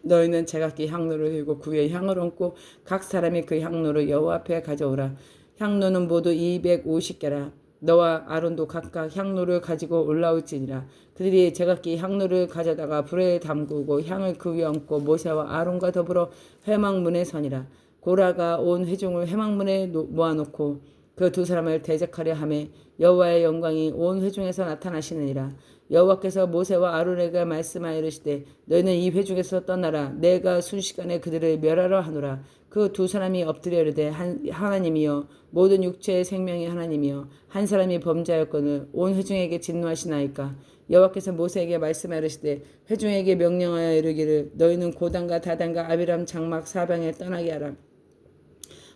너희는 제각기 향로를 들고 그 위에 향을 얹고 각 사람이 그 향로를 여호와 앞에 가져오라. 향로는 모두 250개라. 너와 아론도 각각 향로를 가지고 올라올지니라. 그들이 제각기 향로를 가져다가 불에 담그고 향을 그 위에 얹고 모세와 아론과 더불어 회막문에 서니라. 고라가 온 회중을 회막문에 모아놓고 그 두 사람을 대적하려 하매 여호와의 영광이 온 회중에서 나타나시느니라. 여호와께서 모세와 아론에게 말씀하여 이르시되 너희는 이 회중에서 떠나라. 내가 순식간에 그들을 멸하려 하노라. 그 두 사람이 엎드려 이르되 하나님이여 모든 육체의 생명의 하나님이여 한 사람이 범죄하였거늘 온 회중에게 진노하시나이까. 여호와께서 모세에게 말씀하여 이르시되 회중에게 명령하여 이르기를 너희는 고단과 다단과 아비람 장막 사방에 떠나게 하라.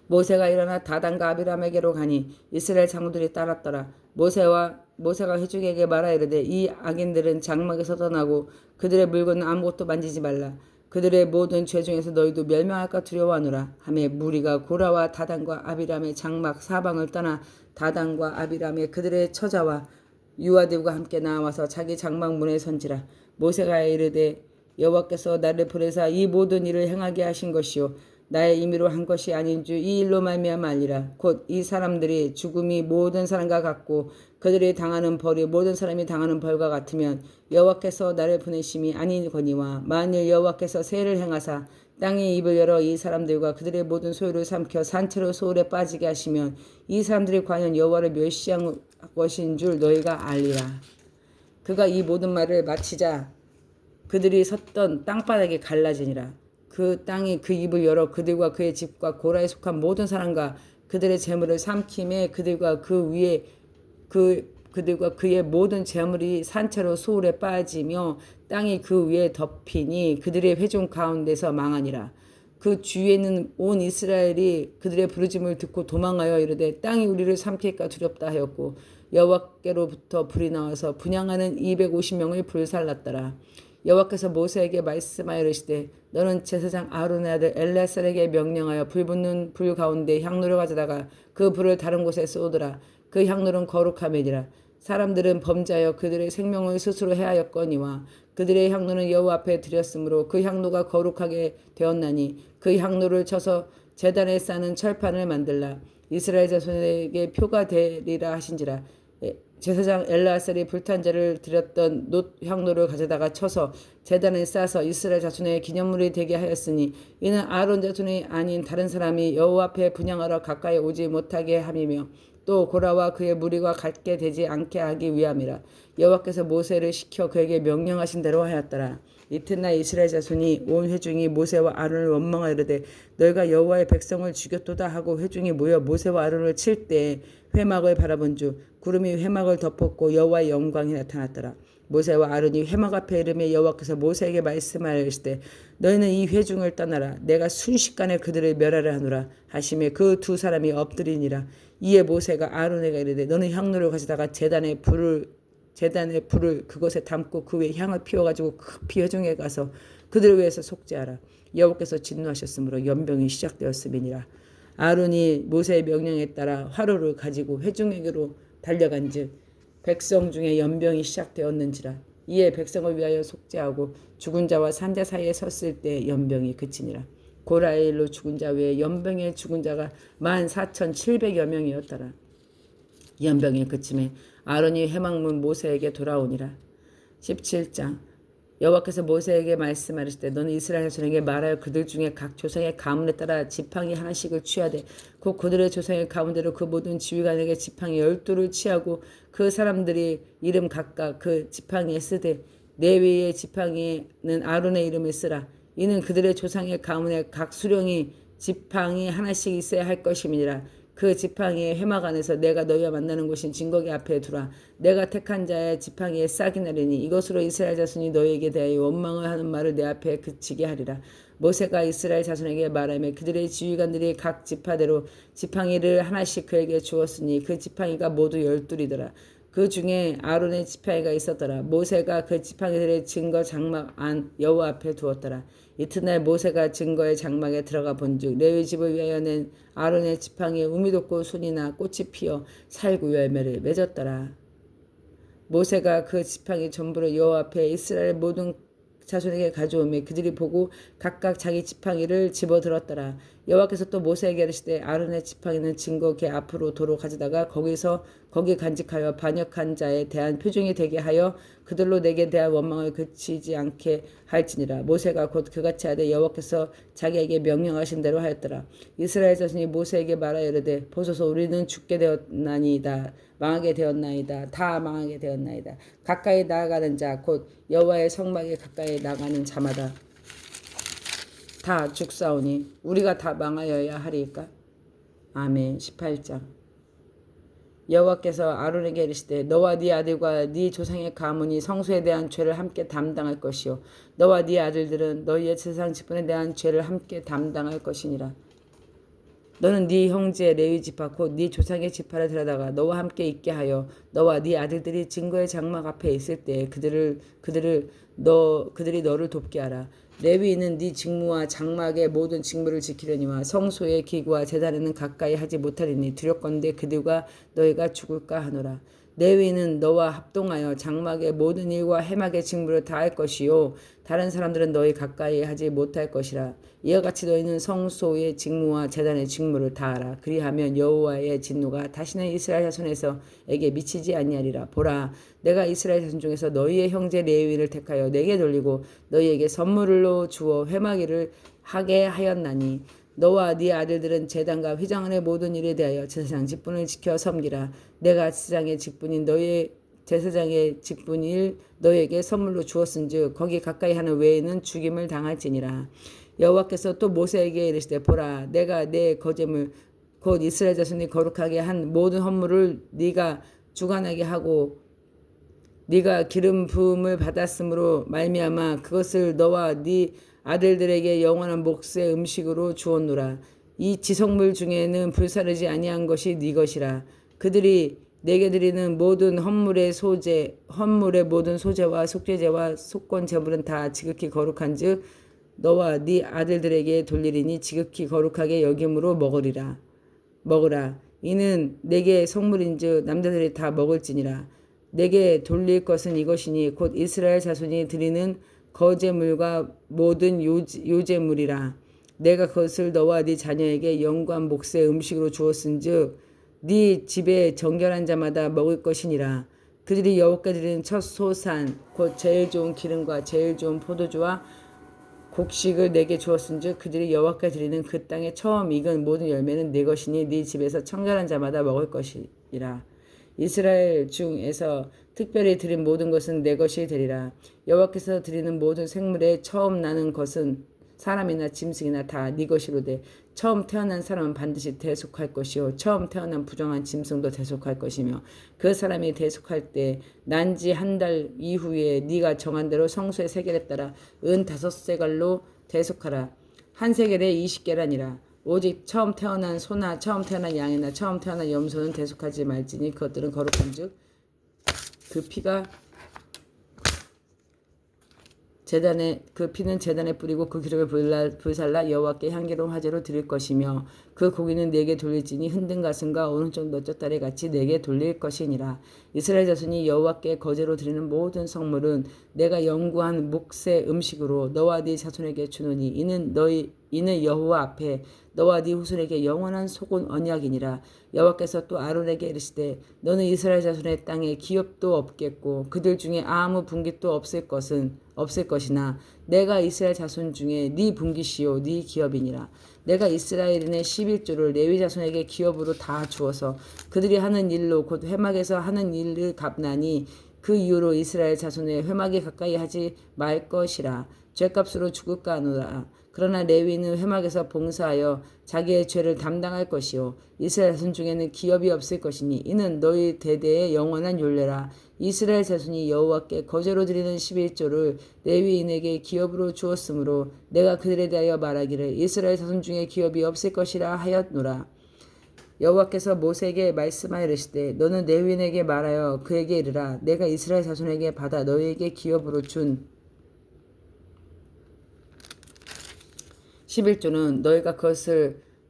모세가 일어나 다단과 아비람에게로 가니 이스라엘 장로들이 따랐더라. 모세가 회중에게 말하여 이르되 이 악인들은 장막에서 떠나고 그들의 물건은 아무것도 만지지 말라. 그들의 모든 죄 중에서 너희도 멸망할까 두려워하노라 하매 무리가 고라와 다단과 아비람의 장막 사방을 떠나 다단과 아비람의 그들의 처자와 유아들과 함께 나와서 자기 장막 문에 선지라. 모세가 이르되 여호와께서 나를 보내사 이 모든 일을 행하게 하신 것이요 나의 임의로 한 것이 아닌 줄 이 일로 말미암아 알리라. 곧 이 사람들이 죽음이 모든 사람과 같고 그들이 당하는 벌이 모든 사람이 당하는 벌과 같으면 여호와께서 나를 보내심이 아니거니와 만일 여호와께서 세를 행하사 땅의 입을 열어 이 사람들과 그들의 모든 소유를 삼켜 산채로 소울에 빠지게 하시면 이 사람들이 과연 여호와를 멸시한 것인 줄 너희가 알리라. 그가 이 모든 말을 마치자 그들이 섰던 땅바닥이 갈라지니라. 그 땅이 그 입을 열어 그들과 그의 집과 고라에 속한 모든 사람과 그들의 재물을 삼킴에 그들과 그들과 그의 모든 재물이 산채로 소울에 빠지며 땅이 그 위에 덮이니 그들의 회중 가운데서 망하니라. 그 주위에는 온 이스라엘이 그들의 부르짐을 듣고 도망하여 이르되 땅이 우리를 삼킬까 두렵다 하였고 여호와께로부터 불이 나와서 분향하는 250명을 불살랐더라. 여호와께서 모세에게 말씀하여 이르시되 너는 제사장 아론의 아들 엘레살에게 명령하여 불 붙는 불 가운데 향로를 가져다가 그 불을 다른 곳에 쏘더라. 그 향로는 거룩함이니라. 사람들은 범죄하여 그들의 생명을 스스로 해하였거니와 그들의 향로는 여호와 앞에 드렸으므로 그 향로가 거룩하게 되었나니 그 향로를 쳐서 제단에 싸는 철판을 만들라. 이스라엘 자손에게 표가 되리라 하신지라. 제사장 엘르아살이 불탄 자를 드렸던 놋 향로를 가져다가 쳐서 제단에 싸서 이스라엘 자손의 기념물이 되게 하였으니 이는 아론 자손이 아닌 다른 사람이 여호와 앞에 분향하러 가까이 오지 못하게 함이며 또 고라와 그의 무리가 갖게 되지 않게 하기 위함이라. 여호와께서 모세를 시켜 그에게 명령하신 대로 하였더라. 이튿날 이스라엘 자손이 온 회중이 모세와 아론을 원망하여 이르되 너희가 여호와의 백성을 죽였도다 하고 회중이 모여 모세와 아론을 칠 때 회막을 바라본 주 구름이 회막을 덮었고 여호와의 영광이 나타났더라. 모세와 아론이 회막 앞에 이르매 여호와께서 모세에게 말씀하시되 너희는 이 회중을 떠나라. 내가 순식간에 그들을 멸하려 하노라 하시매 그 두 사람이 엎드리니라. 이에 모세가 아론에게 이르되 너는 향로를 가져다가 제단의 불을 그곳에 담고 그 위에 향을 피워가지고 급히 회중에 가서 그들을 위해서 속죄하라. 여호와께서 진노하셨으므로 연병이 시작되었음이니라. 아론이 모세의 명령에 따라 화로를 가지고 회중에게로 달려간즉 백성 중에 연병이 시작되었는지라. 이에 백성을 위하여 속죄하고 죽은 자와 산자 사이에 섰을 때 연병이 그치니라. 고라의 일로 죽은 자 외에 연병에 죽은 자가 14,700여 명이었더라. 연병이 그침에 아론이 회막문 모세에게 돌아오니라. 17장 여호와께서 모세에게 말씀하시되 너는 이스라엘 자손에게 말하여 그들 중에 각 조상의 가문에 따라 지팡이 하나씩을 취하되 곧 그들의 조상의 가문대로 그 모든 지휘관에게 지팡이 12를 취하고 그 사람들이 이름 각각 그 지팡이에 쓰되 레위의 지팡이는 아론의 이름을 쓰라. 이는 그들의 조상의 가문에 각 수령이 지팡이 하나씩 있어야 할 것임이니라. 그 지팡이의 회막 안에서 내가 너희와 만나는 곳인 증거기 앞에 두라. 내가 택한 자의 지팡이에 싹이 나리니 이것으로 이스라엘 자손이 너희에게 대하여 원망을 하는 말을 내 앞에 그치게 하리라. 모세가 이스라엘 자손에게 말하며 그들의 지휘관들이 각 지파대로 지팡이를 하나씩 그에게 주었으니 그 지팡이가 모두 12이더라. 그 중에 아론의 지팡이가 있었더라. 모세가 그 지팡이들의 증거 장막 안 여호와 앞에 두었더라. 이튿날 모세가 증거의 장막에 들어가 본즉 레위 집을 위하여 낸 아론의 지팡이에 우미 돋고 순이 나 꽃이 피어 살구 열매를 맺었더라. 모세가 그 지팡이 전부를 여호와 앞에 이스라엘 모든 자손에게 가져오매 그들이 보고 각각 자기 지팡이를 집어들었더라. 여호와께서 또 모세에게 이르시되 아론의 지팡이는 증거궤 앞으로 도로 가져다가 거기 간직하여 반역한 자에 대한 표징이 되게 하여 그들로 내게 대한 원망을 그치지 않게 할지니라. 모세가 곧 그같이 하되 여호와께서 자기에게 명령하신 대로 하였더라. 이스라엘 자손이 모세에게 말하여 이르되 보소서 우리는 죽게 되었나이다. 망하게 되었나이다. 다 망하게 되었나이다. 가까이 나아가는 자 곧 여호와의 성막에 가까이 나가는 자마다 다 죽사오니 우리가 다 망하여야 하리이까. 아멘. 18장 여호와께서 아론에게 이르시되 너와 네 아들과 네 조상의 가문이 성소에 대한 죄를 함께 담당할 것이요 너와 네 아들들은 너희의 제사장 직분에 대한 죄를 함께 담당할 것이니라. 너는 네 형제 레위 지파 곧 네 조상의 지파를 데려다가 너와 함께 있게 하여 너와 네 아들들이 증거의 장막 앞에 있을 때 그들이 너를 돕게 하라. 레위인은 네 직무와 장막의 모든 직무를 지키려니와 성소의 기구와 제단에는 가까이 하지 못하리니 두렵건대 그들과 너희가 죽을까 하노라. 레위인은 너와 합동하여 장막의 모든 일과 해막의 직무를 다할 것이요 다른 사람들은 너희 가까이 하지 못할 것이라. 이와 같이 너희는 성소의 직무와 제단의 직무를 다하라. 그리하면 여호와의 진노가 다시는 이스라엘 자손에게서 미치지 아니하리라. 보라, 내가 이스라엘 자손 중에서 너희의 형제 레위인을 택하여 내게 돌리고 너희에게 선물로 주어 회막일을 하게 하였나니 너와 네 아들들은 제단과 휘장안의 모든 일에 대하여 제사장 직분을 지켜 섬기라. 내가 제사장의 직분인 너희의 제사장의 직분일 너희에게 선물로 주었은즉 거기 가까이 하는 외에는 죽임을 당할지니라. 여호와께서 또 모세에게 이르시되 보라, 내가 내 거제물 곧 이스라엘 자손이 거룩하게 한 모든 헌물을 네가 주관하게 하고 네가 기름 부음을 받았으므로 말미암아 그것을 너와 네 아들들에게 영원한 몫의 음식으로 주었노라. 이 지성물 중에는 불사르지 아니한 것이 네 것이라. 그들이 내게 드리는 모든 헌물의 모든 소제와 속죄제와 속건 제물은 다 지극히 거룩한즉 너와 네 아들들에게 돌리리니 지극히 거룩하게 여김으로 먹으라. 이는 내게 성물인즉 남자들이 다 먹을지니라. 내게 돌릴 것은 이것이니 곧 이스라엘 자손이 드리는 거제물과 모든 요제물이라. 내가 그것을 너와 네 자녀에게 영광 몫의 음식으로 주었은즉 네 집에 정결한 자마다 먹을 것이니라. 그들이 여호와께 드리는 첫 소산 곧 제일 좋은 기름과 제일 좋은 포도주와 곡식을 내게 주었은즉 그들이 여호와께 드리는 그 땅에 처음 익은 모든 열매는 네 것이니 네 집에서 청결한 자마다 먹을 것이라. 이스라엘 중에서 특별히 드린 모든 것은 내 것이 되리라. 여호와께서 드리는 모든 생물에 처음 나는 것은 사람이나 짐승이나 다 네 것이로되 처음 태어난 사람은 반드시 대속할 것이요 처음 태어난 부정한 짐승도 대속할 것이며 그 사람이 대속할 때 난 지 한 달 이후에 네가 정한 대로 성소의 세겔에 따라 은 5세겔로 대속하라. 한 세겔에 20계란이라. 오직 처음 태어난 소나 처음 태어난 양이나 처음 태어난 염소는 대속하지 말지니 그것들은 거룩한즉 그 피는 제단에 뿌리고 그 기름을 불살라 여호와께 향기로운 화제로 드릴 것이며 그 고기는 내게 돌릴지니 흔든 가슴과 오른쪽 너쪽 다리 같이 내게 돌릴 것이니라. 이스라엘 자손이 여호와께 거제로 드리는 모든 성물은 내가 영구한 몫의 음식으로 너와 네 자손에게 주노니 이는 여호와 앞에 너와 네 후손에게 영원한 속은 언약이니라. 여호와께서 또 아론에게 이르시되 너는 이스라엘 자손의 땅에 기업도 없겠고 그들 중에 아무 분깃도 없을 것이나 내가 이스라엘 자손 중에 네 분깃이요 네 기업이니라. 내가 이스라엘인의 11조를 레위 자손에게 기업으로 다 주어서 그들이 하는 일로 곧 회막에서 하는 일을 갚나니 그 이후로 이스라엘 자손의 회막에 가까이 하지 말 것이라. 죄값으로 죽을까 하노라. 그러나 레위는 회막에서 봉사하여 자기의 죄를 담당할 것이요 이스라엘 자손 중에는 기업이 없을 것이니 이는 너희 대대의 영원한 율례라. 이스라엘 자손이 여호와께 거제로 드리는 11조를 레위인에게 기업으로 주었으므로 내가 그들에 대하여 말하기를 이스라엘 자손 중에 기업이 없을 것이라 하였노라. 여호와께서 모세에게 말씀하여 이르시되 너는 레위인에게 말하여 그에게 이르라. 내가 이스라엘 자손에게 받아 너희에게 기업으로 준 11조는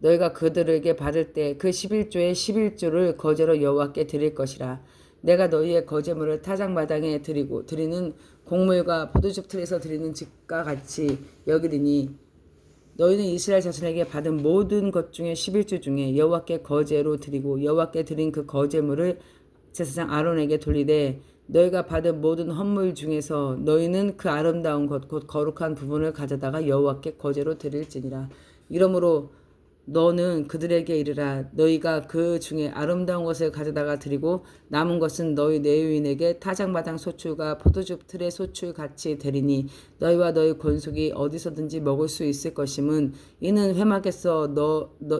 너희가 그들에게 받을 때 그 11조의 11조를 거제로 여호와께 드릴 것이라. 내가 너희의 거제물을 타작마당에 드리는 곡물과 포도즙 틀에서 드리는 집과 같이 여기리니 너희는 이스라엘 자손에게 받은 모든 것 중에 11조 중에 여호와께 거제로 드리고 여호와께 드린 그 거제물을 제사장 아론에게 돌리되 너희가 받은 모든 헌물 중에서 너희는 그 아름다운 것 곧 거룩한 부분을 가져다가 여호와께 거제로 드릴지니라. 이러므로 너는 그들에게 이르라. 너희가 그 중에 아름다운 것을 가져다가 드리고 남은 것은 너희 레위인에게 타작마당 소출과 포도즙 틀의 소출 같이 되리니 너희와 너희 권속이 어디서든지 먹을 수 있을 것임은 이는 회막에서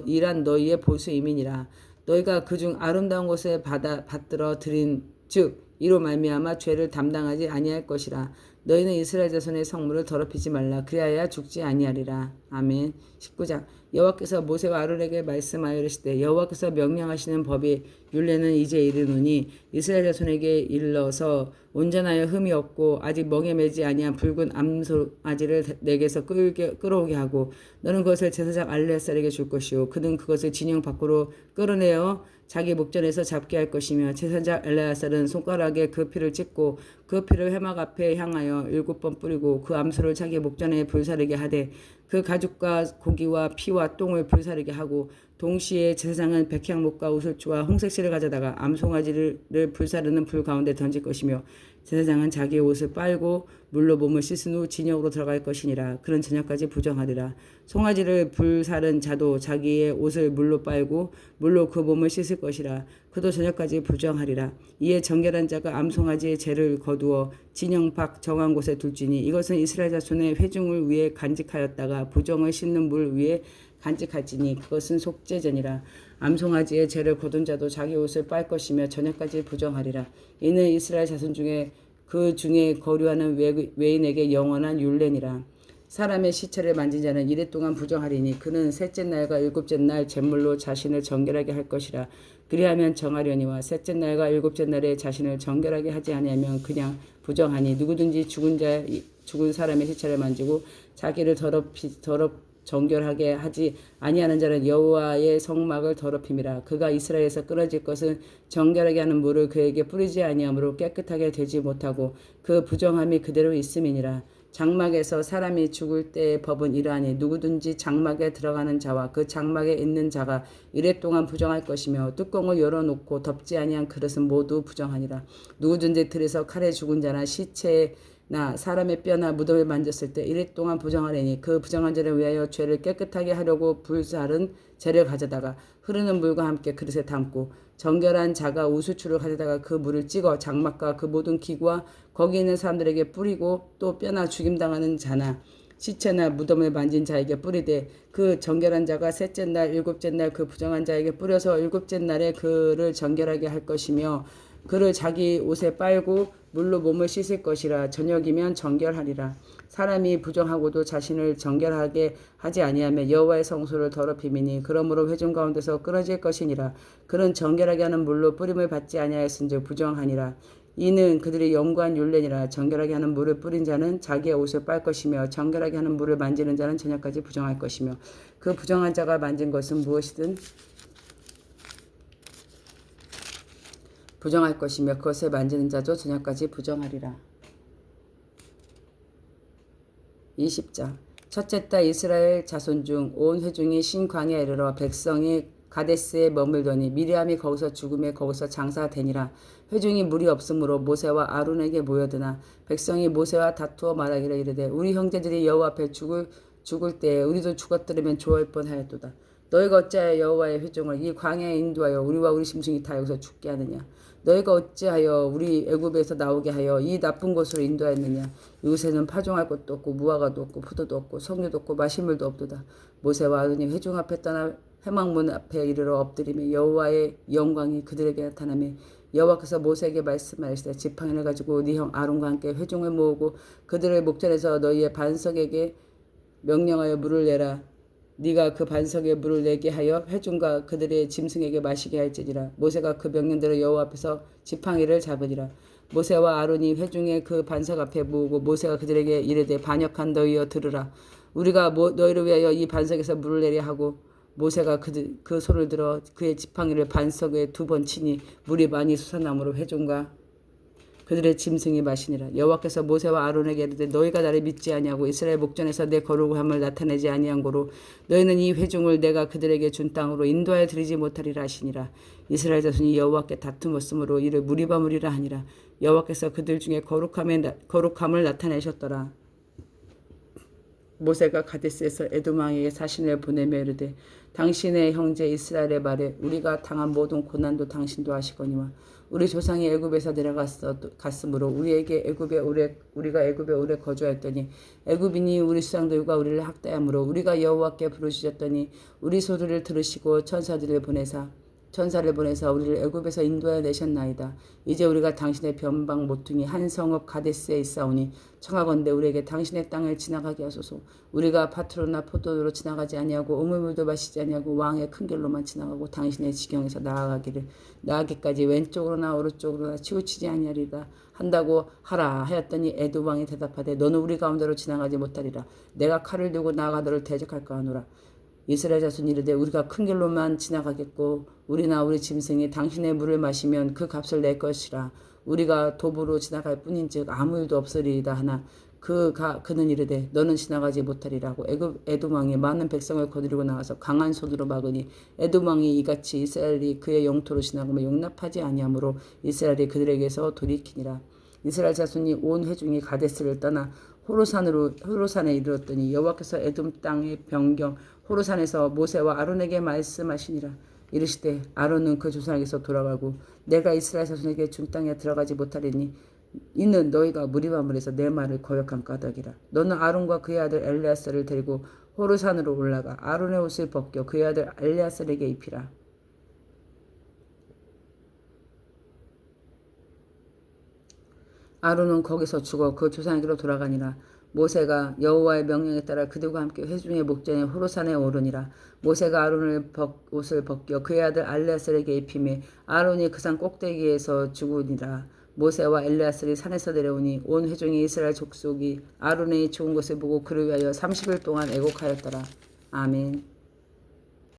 일한 너희의 보수임이니라. 너희가 그중 아름다운 것을 받들어 드린 즉 이로 말미암아 죄를 담당하지 아니할 것이라. 너희는 이스라엘 자손의 성물을 더럽히지 말라. 그리하여 죽지 아니하리라. 아멘. 19장 여호와께서 모세와 아론에게 말씀하여 이르시되 여호와께서 명령하시는 법이 율례는 이제 이르노니 이스라엘 자손에게 일러서 온전하여 흠이 없고 아직 멍에 매지 아니한 붉은 암송아지를 내게서 끌어오게 하고 너는 그것을 제사장 알레아살에게 줄 것이요 그는 그것을 진영 밖으로 끌어내어 자기 목전에서 잡게 할 것이며 제사장 엘레아살은 손가락에 그 피를 찍고 그 피를 회막 앞에 향하여 7번 뿌리고 그 암소를 자기 목전에 불사르게 하되 그 가죽과 고기와 피와 똥을 불사르게 하고 동시에 제사장은 백향목과 우슬주와 홍색실을 가져다가 암송아지를 불사르는 불 가운데 던질 것이며 제사장은 자기의 옷을 빨고 물로 몸을 씻은 후 진영으로 들어갈 것이니라. 그런 저녁까지 부정하리라. 송아지를 불사른 자도 자기의 옷을 물로 빨고 물로 그 몸을 씻을 것이라. 그도 저녁까지 부정하리라. 이에 정결한 자가 암송아지의 죄를 거두어 진영 밖 정한 곳에 둘지니 이것은 이스라엘 자손의 회중을 위해 간직하였다가 부정을 씻는 물 위에 간직할지니 그것은 속죄전이라. 암송아지의 죄를 거둔 자도 자기 옷을 빨 것이며 저녁까지 부정하리라. 이는 이스라엘 자손 중에 그 중에 거류하는 외인에게 영원한 율례니라. 사람의 시체를 만진 자는 이래 동안 부정하리니 그는 셋째 날과 일곱째 날 제물로 자신을 정결하게 할 것이라. 그리하면 정하려니와 셋째 날과 일곱째 날에 자신을 정결하게 하지 아니하면 그냥 부정하니 누구든지 죽은 사람의 시체를 만지고 자기를 정결하게 하지 아니하는 자는 여호와의 성막을 더럽힘이라. 그가 이스라엘에서 끊어질 것은 정결하게 하는 물을 그에게 뿌리지 아니하므로 깨끗하게 되지 못하고 그 부정함이 그대로 있음이니라. 장막에서 사람이 죽을 때의 법은 이러하니 누구든지 장막에 들어가는 자와 그 장막에 있는 자가 이래 동안 부정할 것이며 뚜껑을 열어놓고 덮지 아니한 그릇은 모두 부정하니라. 누구든지 들에서 칼에 죽은 자나 시체나 사람의 뼈나 무덤을 만졌을 때 이래 동안 부정하려니 그 부정한 자를 위하여 죄를 깨끗하게 하려고 불사른 재를 가져다가 흐르는 물과 함께 그릇에 담고 정결한 자가 우수추를 가져다가 그 물을 찍어 장막과 그 모든 기구와 거기 있는 사람들에게 뿌리고 또 뼈나 죽임당하는 자나 시체나 무덤을 만진 자에게 뿌리되 그 정결한 자가 셋째 날 일곱째 날 그 부정한 자에게 뿌려서 일곱째 날에 그를 정결하게 할 것이며 그를 자기 옷에 빨고 물로 몸을 씻을 것이라. 저녁이면 정결하리라. 사람이 부정하고도 자신을 정결하게 하지 아니하면 여호와의 성소를 더럽힘이니 그러므로 회중 가운데서 끊어질 것이니라. 그는 정결하게 하는 물로 뿌림을 받지 아니하였은즉 부정하니라. 이는 그들의 영구한 율례니라. 정결하게 하는 물을 뿌린 자는 자기의 옷을 빨 것이며 정결하게 하는 물을 만지는 자는 저녁까지 부정할 것이며 그 부정한 자가 만진 것은 무엇이든 부정할 것이며 그것을 만지는 자도 저녁까지 부정하리라. 20장 첫째 달 이스라엘 자손 중 온 회중이 신광야에 이르러 백성이 가데스에 머물더니 미리암이 거기서 죽음에 거기서 장사되니라. 회중이 물이 없으므로 모세와 아론에게 모여드나 백성이 모세와 다투어 말하기를 이르되 우리 형제들이 여호와 앞에 죽을 때에 우리도 죽었더라면 좋을 뻔하였도다. 너희가 어찌하여 여호와의 회중을 이 광야에 인도하여 우리와 우리 심중이 다 여기서 죽게 하느냐. 너희가 어찌하여 우리 애굽에서 나오게 하여 이 나쁜 곳으로 인도하였느냐. 이곳에는 파종할 것도 없고 무화과도 없고 포도도 없고 석류도 없고 마실 물도 없도다. 모세와 아론이 회중 앞에 떠나 회막문 앞에 이르러 엎드리며 여호와의 영광이 그들에게 나타나며 여호와께서 모세에게 말씀하시되 지팡이를 가지고 네 형 아론과 함께 회중을 모으고 그들을 목전에서 너희의 반석에게 명령하여 물을 내라. 네가 그 반석에 물을 내게 하여 회중과 그들의 짐승에게 마시게 할지니라. 모세가 그 명령대로 여호와 앞에서 지팡이를 잡으니라. 모세와 아론이 회중의 그 반석 앞에 모으고 모세가 그들에게 이르되 반역한 너희여 들으라. 우리가 너희를 위하여 이 반석에서 물을 내려 하고 모세가 그 손을 들어 그의 지팡이를 반석에 2번 치니 물이 많이 솟아나므로 회중과 그들의 짐승이 마시니라. 여호와께서 모세와 아론에게 이르되 너희가 나를 믿지 아니하고 이스라엘 목전에서 내 거룩함을 나타내지 아니한 고로 너희는 이 회중을 내가 그들에게 준 땅으로 인도하여 드리지 못하리라 하시니라. 이스라엘 자손이 여호와께 다툼었으므로 이를 무리바무리라 하니라. 여호와께서 그들 중에 거룩함을 나타내셨더라. 모세가 가데스에서 에돔 왕에게 사신을 보내며 이르되 당신의 형제 이스라엘의 말에 우리가 당한 모든 고난도 당신도 아시거니와 우리 조상이 애굽에서 내려갔으므로 우리가 애굽에 오래 거주하였더니 애굽인이 우리 수장들과 우리를 학대하므로 우리가 여호와께 부르짖었더니 우리 소리를 들으시고 천사들을 보내사 전사를 보내서 우리를 애굽에서 인도하여 내셨나이다. 이제 우리가 당신의 변방 모퉁이 한 성읍 가데스에 있사오니 청하건대 우리에게 당신의 땅을 지나가게 하소서. 우리가 밭으로나 포도로로 지나가지 아니하고 우물물도 마시지 아니하고 왕의 큰 길로만 지나가고 당신의 지경에서 나아가기까지 왼쪽으로나 오른쪽으로나 치우치지 아니하리다 한다고 하라 하였더니 에돔 왕이 대답하되 너는 우리 가운데로 지나가지 못하리라. 내가 칼을 들고 나아가 너를 대적할까 하노라. 이스라엘 자손이 이르되 우리가 큰 길로만 지나가겠고 우리나 우리 짐승이 당신의 물을 마시면 그 값을 낼 것이라. 우리가 도보로 지나갈 뿐인즉 아무 일도 없으리이다 하나 그는 이르되 너는 지나가지 못하리라고. 에돔 왕이 많은 백성을 거느리고 나와서 강한 손으로 막으니 에돔 왕이 이같이 이스라엘이 그의 영토로 지나가면 용납하지 아니하므로 이스라엘이 그들에게서 돌이키니라. 이스라엘 자손이 온 회중이 가데스를 떠나 호로산에 이르렀더니 여호와께서 에돔 땅의 변경 호로산에서 모세와 아론에게 말씀하시니라. 이르시되 아론은 그 조상에게서 돌아가고 내가 이스라엘 자손에게 준 땅에 들어가지 못하리니 이는 너희가 무리반물에서 내 말을 거역한 까닭이라. 너는 아론과 그의 아들 엘리아사를 데리고 호로산으로 올라가 아론의 옷을 벗겨 그의 아들 엘리아사에게 입히라. 아론은 거기서 죽어 그 조상에게로 돌아가니라. 모세가 여호와의 명령에 따라 그들과 함께 회중의 목전에 호로산에 오르니라. 모세가 아론을 옷을 벗겨 그의 아들 엘리아살에게 입히매 아론이 그 산 꼭대기에서 죽으니라. 모세와 엘리아살이 산에서 내려오니 온 회중이 이스라엘 족속이 아론의 좋은 것을 보고 그를 위하여 30일 동안 애곡하였더라. 아멘.